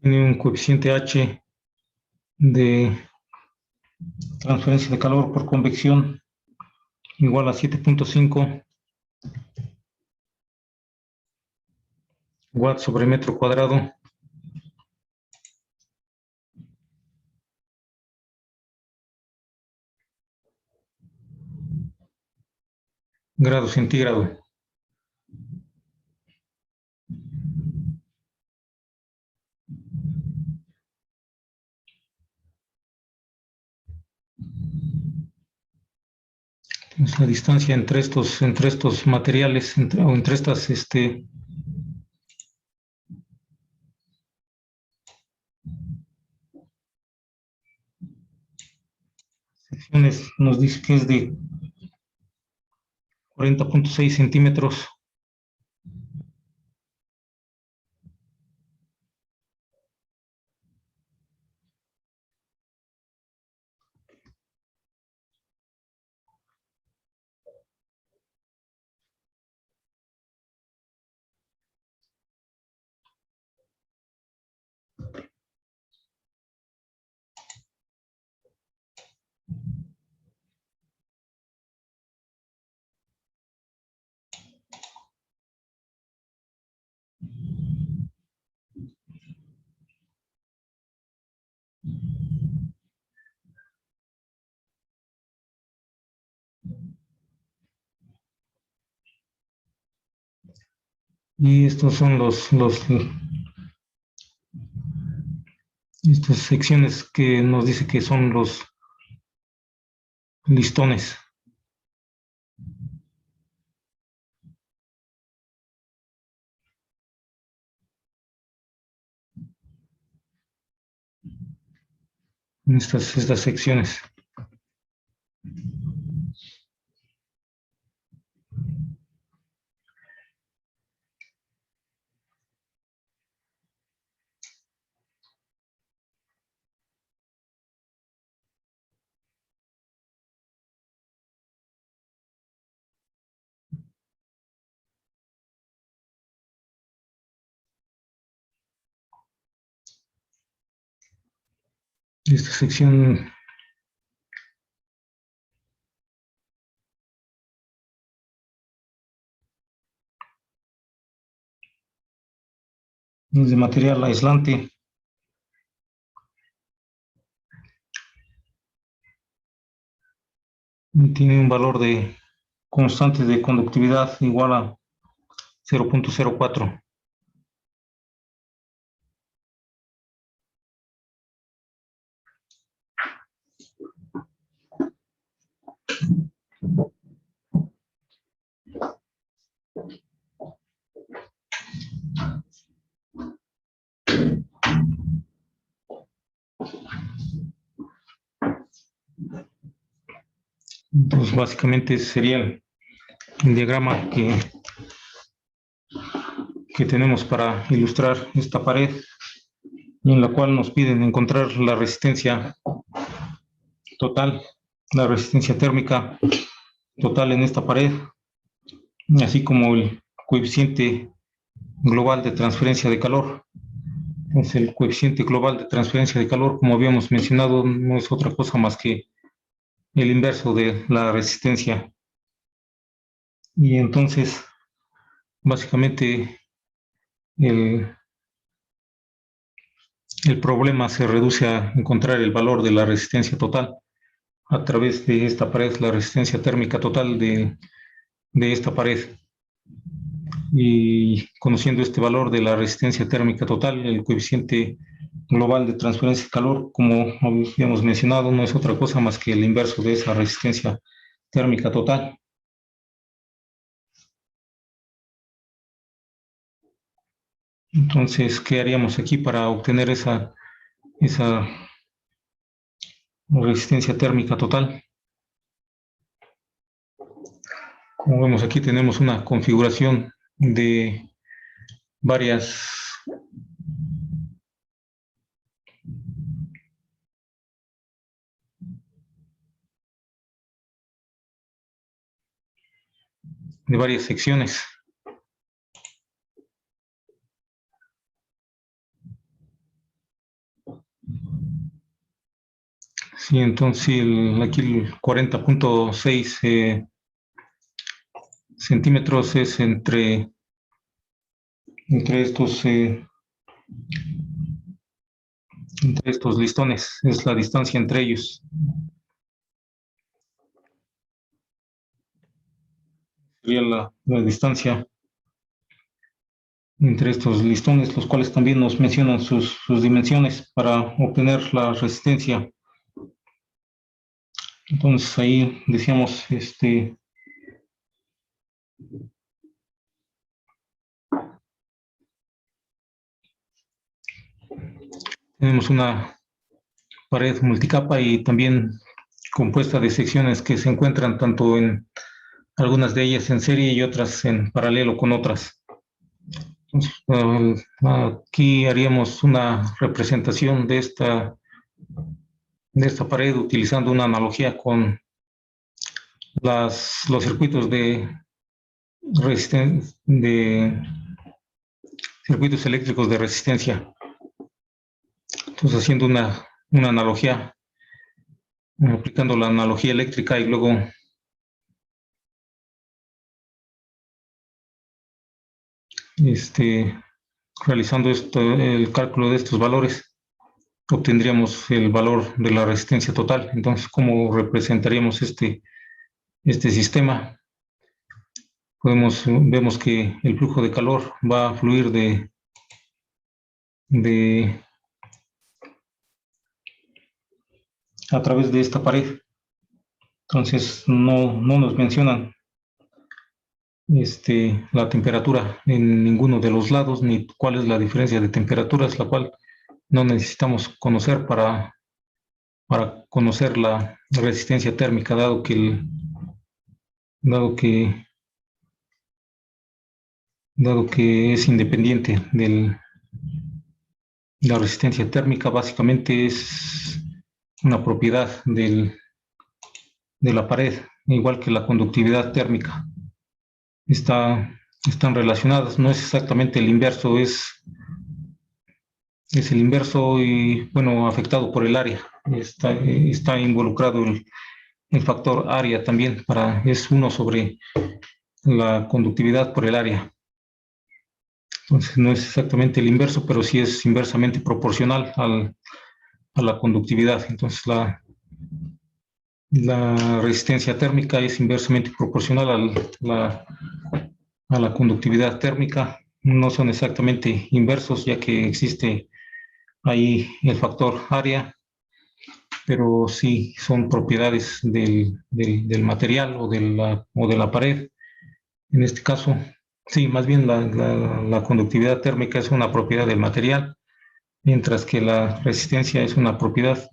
Speaker 1: Tiene un coeficiente H de transferencia de calor por convección igual a 7.5 watts sobre metro cuadrado. Grado centígrado. Es la distancia entre estos materiales, entre estas secciones, nos dice que es de 40.6 centímetros. Y estos son estas secciones que nos dice que son los listones. Estas secciones. Esta sección es de material aislante. Y tiene un valor de constante de conductividad igual a 0.04. Entonces, básicamente ese sería el diagrama que tenemos para ilustrar esta pared, y en la cual nos piden encontrar la resistencia total, la resistencia térmica total en esta pared, así como el coeficiente global de transferencia de calor. Entonces, el coeficiente global de transferencia de calor, como habíamos mencionado, no es otra cosa más que el inverso de la resistencia. Y entonces, básicamente, el problema se reduce a encontrar el valor de la resistencia total a través de esta pared, la resistencia térmica total de esta pared. Y conociendo este valor de la resistencia térmica total, el coeficiente global de transferencia de calor, como habíamos mencionado, no es otra cosa más que el inverso de esa resistencia térmica total. Entonces, ¿qué haríamos aquí para obtener esa resistencia térmica total? Como vemos aquí, tenemos una configuración de varias secciones. Sí, entonces aquí el 40.6 centímetros es entre estos listones, es la distancia entre ellos. Sería la distancia entre estos listones, los cuales también nos mencionan sus dimensiones para obtener la resistencia. Entonces ahí decíamos, tenemos una pared multicapa y también compuesta de secciones que se encuentran tanto en algunas de ellas en serie y otras en paralelo con otras. Entonces, aquí haríamos una representación de esta pared utilizando una analogía con los circuitos de circuitos eléctricos de resistencia. Entonces, haciendo una analogía, aplicando la analogía eléctrica y luego realizando el cálculo de estos valores, obtendríamos el valor de la resistencia total. Entonces, ¿cómo representaríamos este sistema? vemos que el flujo de calor va a fluir a través de esta pared. Entonces no nos mencionan la temperatura en ninguno de los lados, ni cuál es la diferencia de temperaturas, la cual no necesitamos conocer para conocer la resistencia térmica, dado que es independiente la resistencia térmica. Básicamente es una propiedad de la pared, igual que la conductividad térmica. Están relacionadas, no es exactamente el inverso, es el inverso y, bueno, afectado por el área. Está involucrado el factor área también, es 1 sobre la conductividad por el área. Entonces no es exactamente el inverso, pero sí es inversamente proporcional a la conductividad. Entonces la resistencia térmica es inversamente proporcional a la conductividad térmica. No son exactamente inversos, ya que existe ahí el factor área, pero sí son propiedades del material o de la pared. En este caso, sí, más bien la conductividad térmica es una propiedad del material, mientras que la resistencia es una propiedad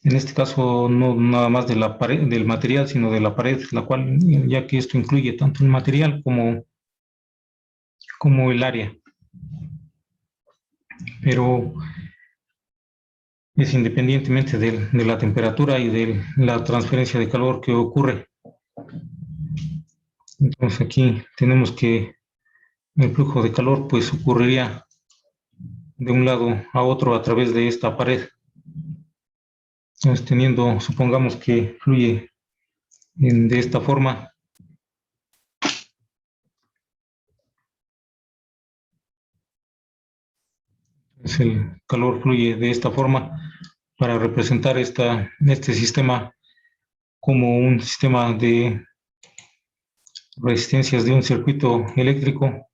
Speaker 1: en este caso, no nada más de la pared, del material, sino de la pared, la cual, ya que esto incluye tanto el material como el área. Pero es independientemente de la temperatura y de la transferencia de calor que ocurre. Entonces aquí tenemos que el flujo de calor pues ocurriría de un lado a otro a través de esta pared. Entonces supongamos que fluye de esta forma. Entonces el calor fluye de esta forma para representar este sistema como un sistema de resistencias de un circuito eléctrico.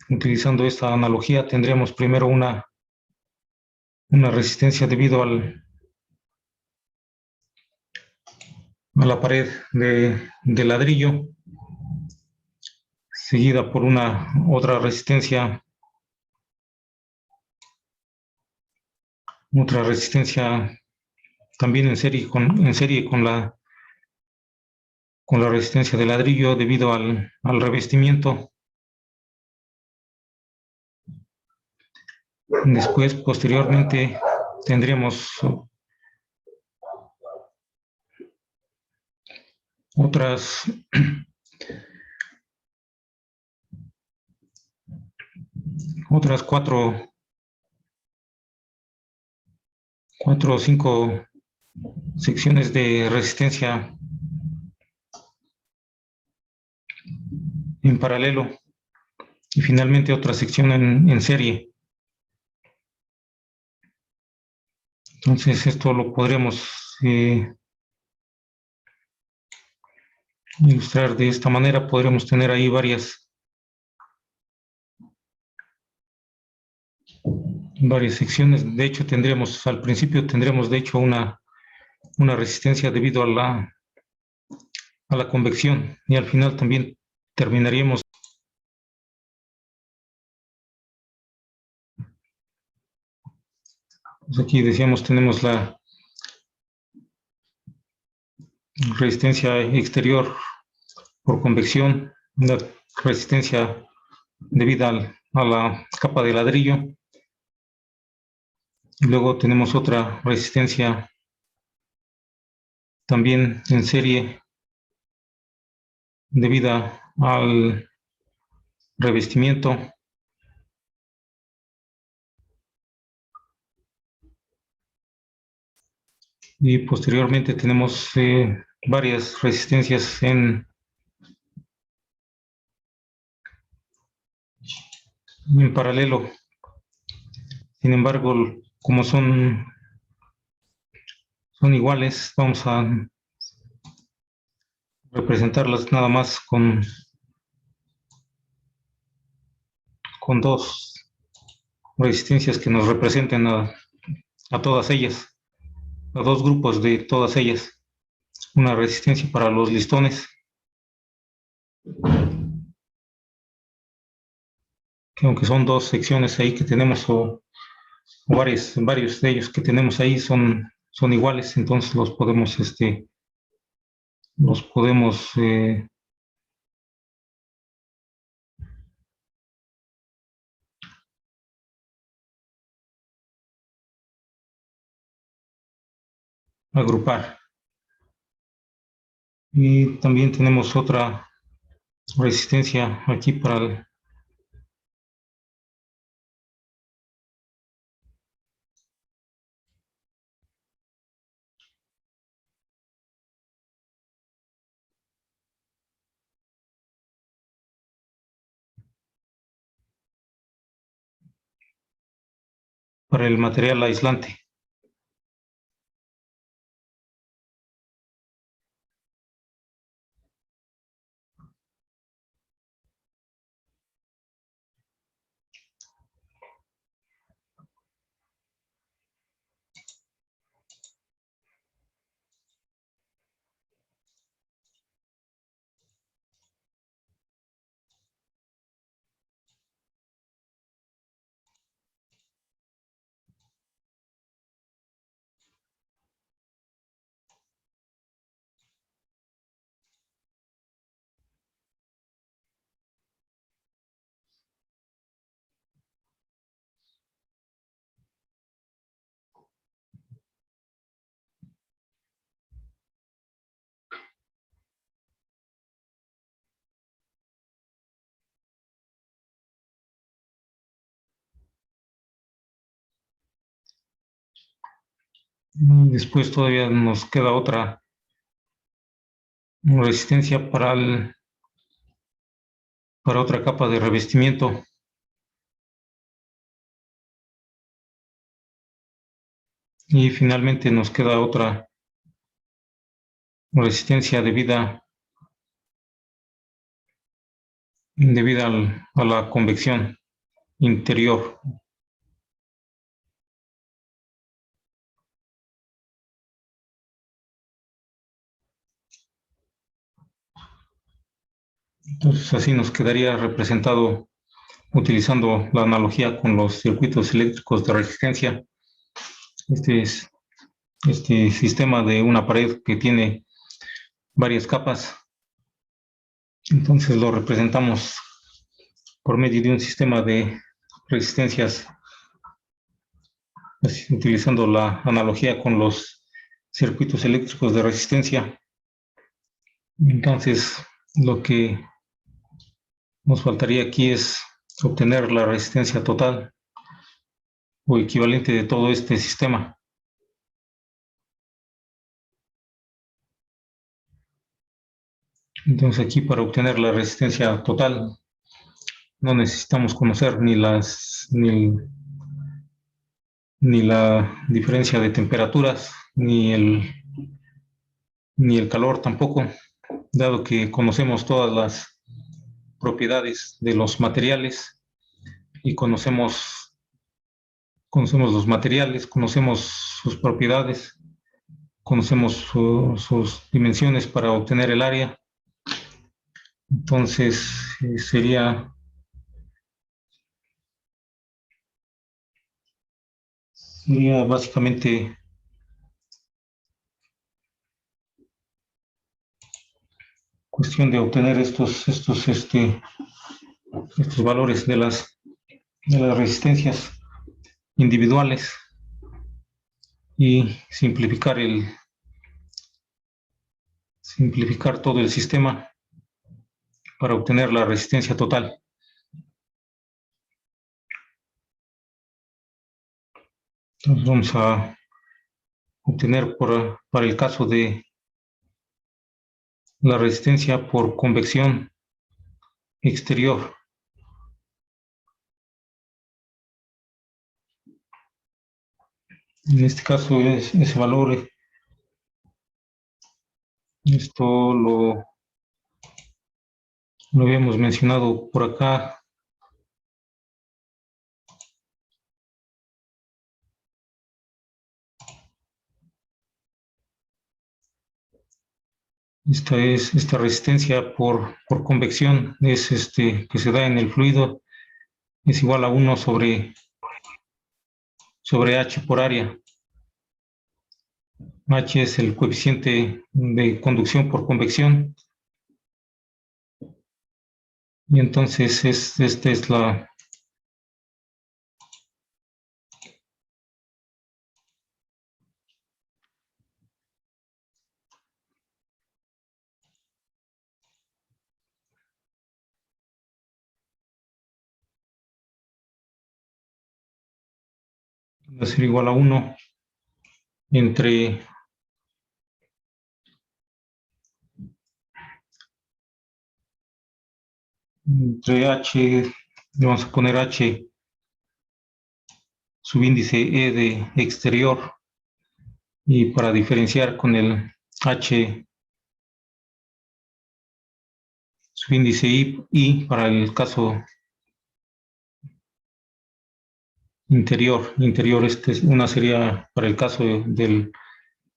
Speaker 1: Utilizando esta analogía, tendríamos primero una resistencia debido a la pared de ladrillo, seguida por otra resistencia también en serie con la resistencia de ladrillo debido al revestimiento. Después, posteriormente, tendríamos otras cuatro o cinco secciones de resistencia en paralelo y finalmente otra sección en serie. Entonces esto lo podremos ilustrar de esta manera. Podremos tener ahí varias secciones. De hecho, al principio tendremos de hecho una resistencia debido a la convección, y al final también terminaríamos. Pues aquí decíamos, tenemos la resistencia exterior por convección, la resistencia debida a la capa de ladrillo, y luego tenemos otra resistencia también en serie debida al revestimiento. Y posteriormente tenemos varias resistencias en paralelo. Sin embargo, como son iguales, vamos a representarlas nada más con dos resistencias que nos representen a todas ellas, a dos grupos de todas ellas. Una resistencia para los listones, que aunque son dos secciones ahí que tenemos, o varios de ellos que tenemos ahí son iguales, entonces los podemos agrupar. Y también tenemos otra resistencia aquí para el material aislante. Y después todavía nos queda otra resistencia para otra capa de revestimiento. Y finalmente nos queda otra resistencia debida a la convección interior. Entonces así nos quedaría representado utilizando la analogía con los circuitos eléctricos de resistencia. Este sistema de una pared que tiene varias capas. Entonces lo representamos por medio de un sistema de resistencias, utilizando la analogía con los circuitos eléctricos de resistencia. Entonces, lo que nos faltaría aquí es obtener la resistencia total o equivalente de todo este sistema. Entonces aquí, para obtener la resistencia total, no necesitamos conocer ni la diferencia de temperaturas, ni el calor tampoco, dado que conocemos todas las propiedades de los materiales y conocemos los materiales, conocemos sus propiedades, conocemos sus dimensiones para obtener el área. Entonces sería básicamente cuestión de obtener estos valores de las resistencias individuales y simplificar todo el sistema para obtener la resistencia total. Entonces vamos a obtener para el caso de la resistencia por convección exterior. En este caso es ese valor. Esto lo lo habíamos mencionado por acá. Esta resistencia por convección es que se da en el fluido, es igual a 1 sobre H por área. H es el coeficiente de conducción por convección. Y entonces esta es la va a ser igual a 1 entre H, le vamos a poner H subíndice E de exterior, y para diferenciar con el H subíndice I para el caso interior. Una sería para el caso del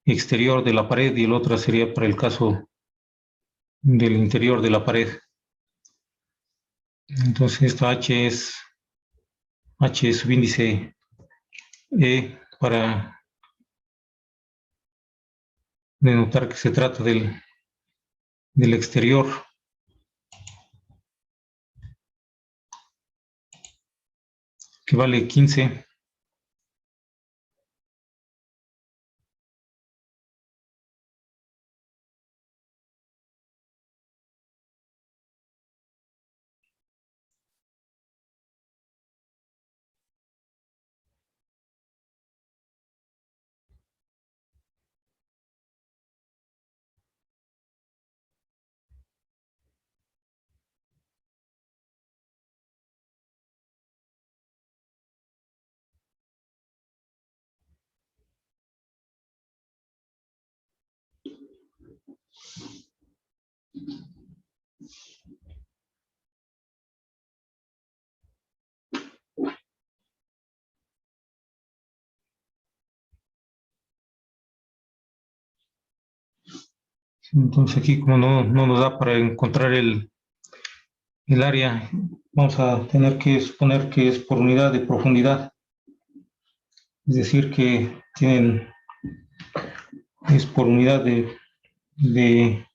Speaker 1: exterior de la pared y la otra sería para el caso del interior de la pared. Entonces esta H es H subíndice E para denotar que se trata del exterior. Que vale 15. Entonces aquí como no nos da para encontrar el área, vamos a tener que suponer que es por unidad de profundidad. Es decir, que es por unidad de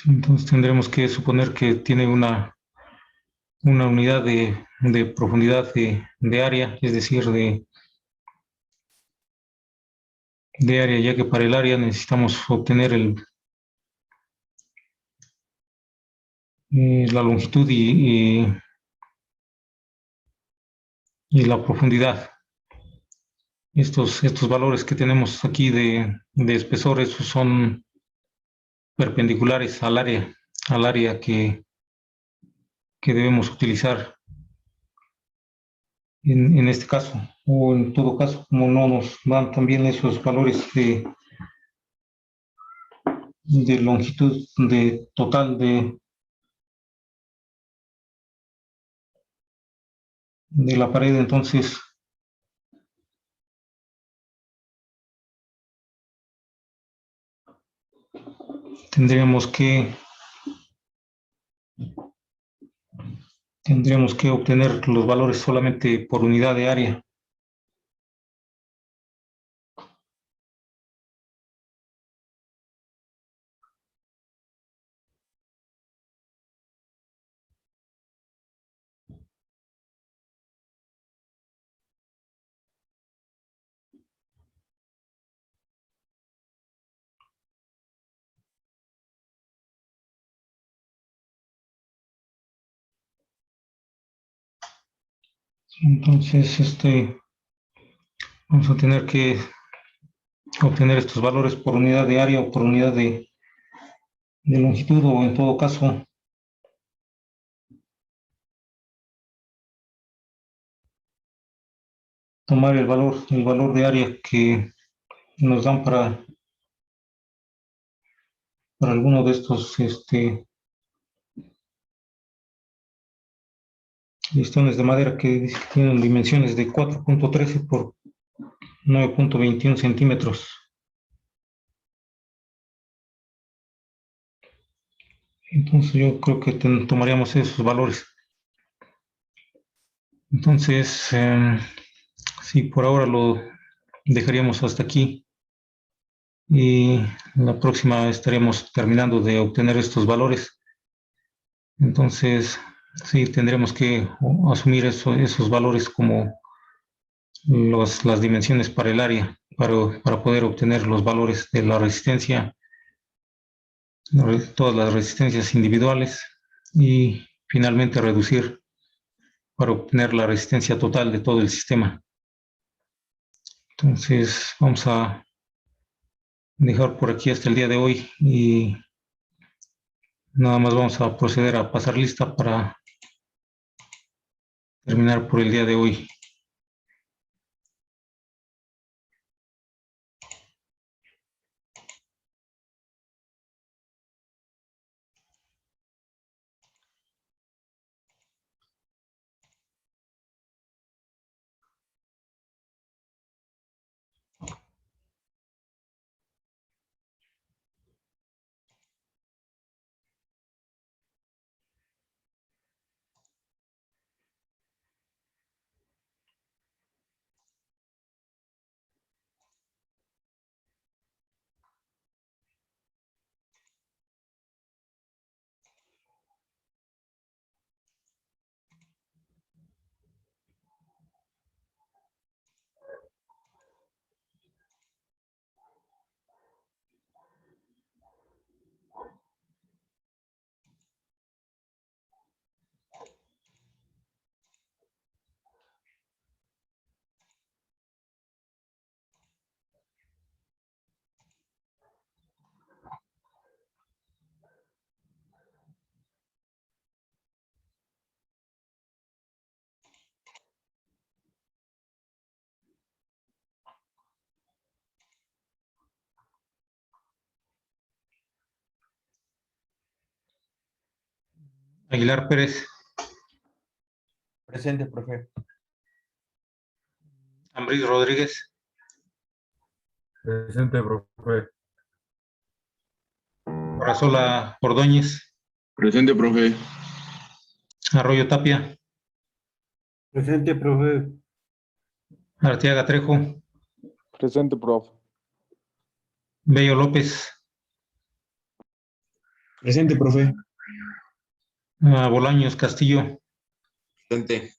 Speaker 1: entonces tendremos que suponer que tiene una unidad de profundidad de área, es decir, de área, ya que para el área necesitamos obtener la longitud y la profundidad. Estos valores que tenemos aquí de espesor, esos son perpendiculares al área que debemos utilizar en este caso, o en todo caso, como no nos dan también esos valores de longitud de total de la pared, entonces tendríamos que obtener los valores solamente por unidad de área. Entonces, vamos a tener que obtener estos valores por unidad de área o por unidad de longitud, o en todo caso tomar el valor de área que nos dan para alguno de estos listones de madera que tienen dimensiones de 4.13 por 9.21 centímetros. Entonces yo creo que tomaríamos esos valores. Entonces, sí, por ahora lo dejaríamos hasta aquí. Y la próxima estaremos terminando de obtener estos valores. Entonces, sí, tendremos que asumir esos valores como las dimensiones para el área, para poder obtener los valores de la resistencia, todas las resistencias individuales, y finalmente reducir para obtener la resistencia total de todo el sistema. Entonces, vamos a dejar por aquí hasta el día de hoy y nada más vamos a proceder a pasar lista para terminar por el día de hoy. Aguilar Pérez,
Speaker 6: Presente, profe.
Speaker 1: Ambris Rodríguez,
Speaker 3: Presente, profe.
Speaker 1: Razola Ordóñez,
Speaker 7: Presente, profe.
Speaker 1: Arroyo Tapia,
Speaker 2: Presente, profe.
Speaker 1: Arteaga Trejo,
Speaker 7: Presente, profe.
Speaker 1: Bello López,
Speaker 4: Presente, profe.
Speaker 1: Bolaños Castillo,
Speaker 7: Presente.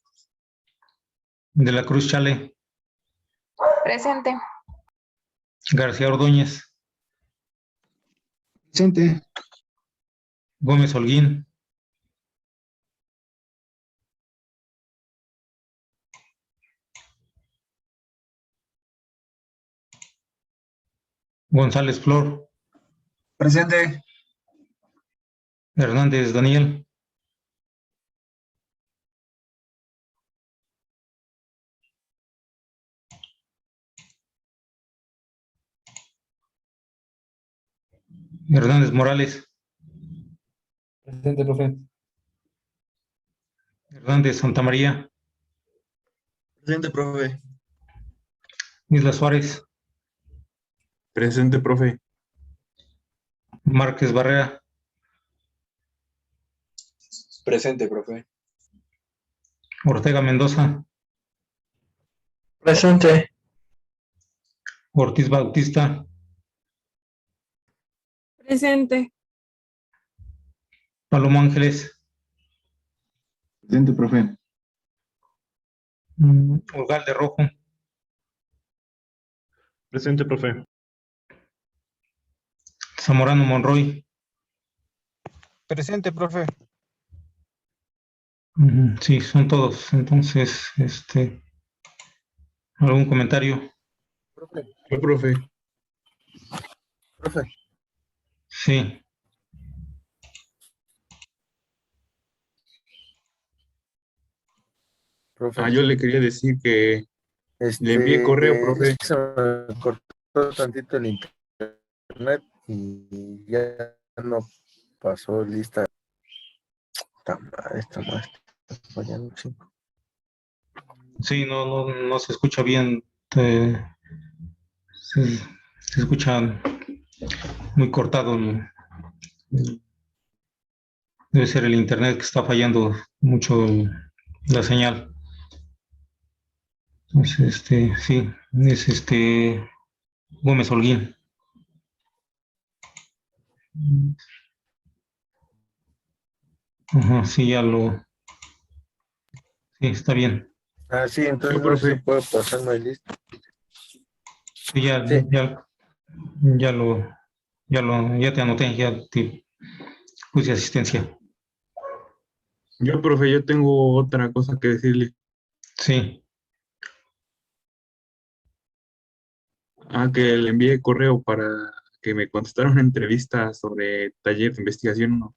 Speaker 1: de la Cruz Chale,
Speaker 8: Presente.
Speaker 1: García Ordóñez,
Speaker 4: Presente.
Speaker 1: Gómez Holguín, González Flor,
Speaker 6: Presente.
Speaker 1: Hernández Daniel, Hernández Morales,
Speaker 5: Presente, profe.
Speaker 1: Hernández Santamaría,
Speaker 2: Presente, profe.
Speaker 1: Isla Suárez,
Speaker 3: Presente, profe.
Speaker 1: Márquez Barrera,
Speaker 7: Presente, profe.
Speaker 1: Ortega Mendoza,
Speaker 2: Presente.
Speaker 1: Ortiz Bautista,
Speaker 8: Presente.
Speaker 1: Palomo Ángeles,
Speaker 4: Presente, profe.
Speaker 1: Ugalde Rojo,
Speaker 2: Presente, profe.
Speaker 1: Zamorano Monroy,
Speaker 6: Presente, profe.
Speaker 1: Sí, son todos. Entonces, ¿algún comentario?
Speaker 3: Yo, profe.
Speaker 1: Sí.
Speaker 3: Yo le quería decir que le envié correo, profe.
Speaker 9: Es que se me cortó tantito el internet y ya no pasó lista. Está mal, está fallando un chingo.
Speaker 1: Sí, no se escucha bien. Se escucha muy cortado. Debe ser el internet que está fallando mucho la señal. Entonces, sí, es Gómez Holguín. Ajá, sí, sí, está bien.
Speaker 9: Sí, entonces
Speaker 3: Yo,
Speaker 9: no sé si
Speaker 3: profe.
Speaker 9: puede pasarme lista.
Speaker 1: Sí, ya
Speaker 9: Sí.
Speaker 1: ya te anoté, ya te puse asistencia.
Speaker 3: Yo, profe, yo tengo otra cosa que decirle.
Speaker 1: Sí,
Speaker 3: Que le envié correo para que me contestara una entrevista sobre taller de investigación 1.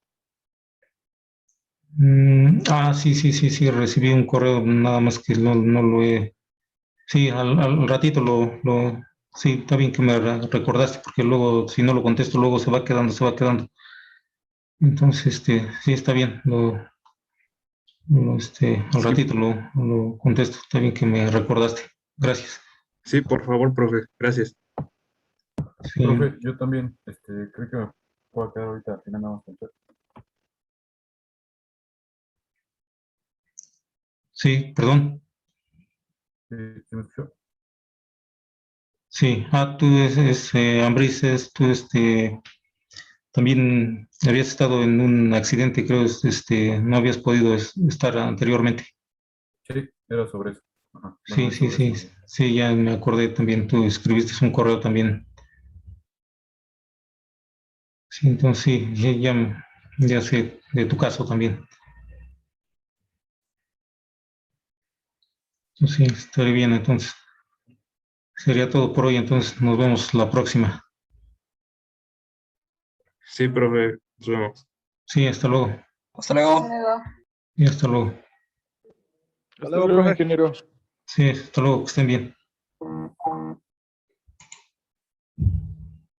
Speaker 1: sí, recibí un correo, nada más que no lo he. Sí, al ratito sí, está bien que me recordaste, porque luego, si no lo contesto, luego se va quedando, se va quedando. Entonces, sí, está bien, al
Speaker 3: Sí,
Speaker 1: ratito lo contesto, está bien que me recordaste. Gracias.
Speaker 3: sí, por favor, profe. Gracias.
Speaker 1: Sí,
Speaker 5: Profe, yo también, creo que me puedo quedar ahorita al final nada más con usted.
Speaker 1: sí, perdón.
Speaker 5: ¿Sí, sí me escuchó?
Speaker 1: Sí, tú Ambris, tú también habías estado en un accidente, creo, no habías podido estar anteriormente.
Speaker 5: Sí, era sobre eso. Ajá. Bueno,
Speaker 1: Sí,
Speaker 5: es
Speaker 1: sí,
Speaker 5: sobre
Speaker 1: sí,
Speaker 5: eso.
Speaker 1: sí, ya me acordé también, tú escribiste un correo también. Sí, entonces sí, ya sé de tu caso también. Entonces, sí, estaré bien, entonces. Sería todo por hoy, entonces nos vemos la próxima.
Speaker 3: Sí, profe. Nos vemos.
Speaker 1: Sí, hasta luego.
Speaker 6: Hasta luego.
Speaker 8: Luego.
Speaker 1: Y hasta luego.
Speaker 7: Hasta luego, ingeniero.
Speaker 1: Sí, hasta luego, que estén bien.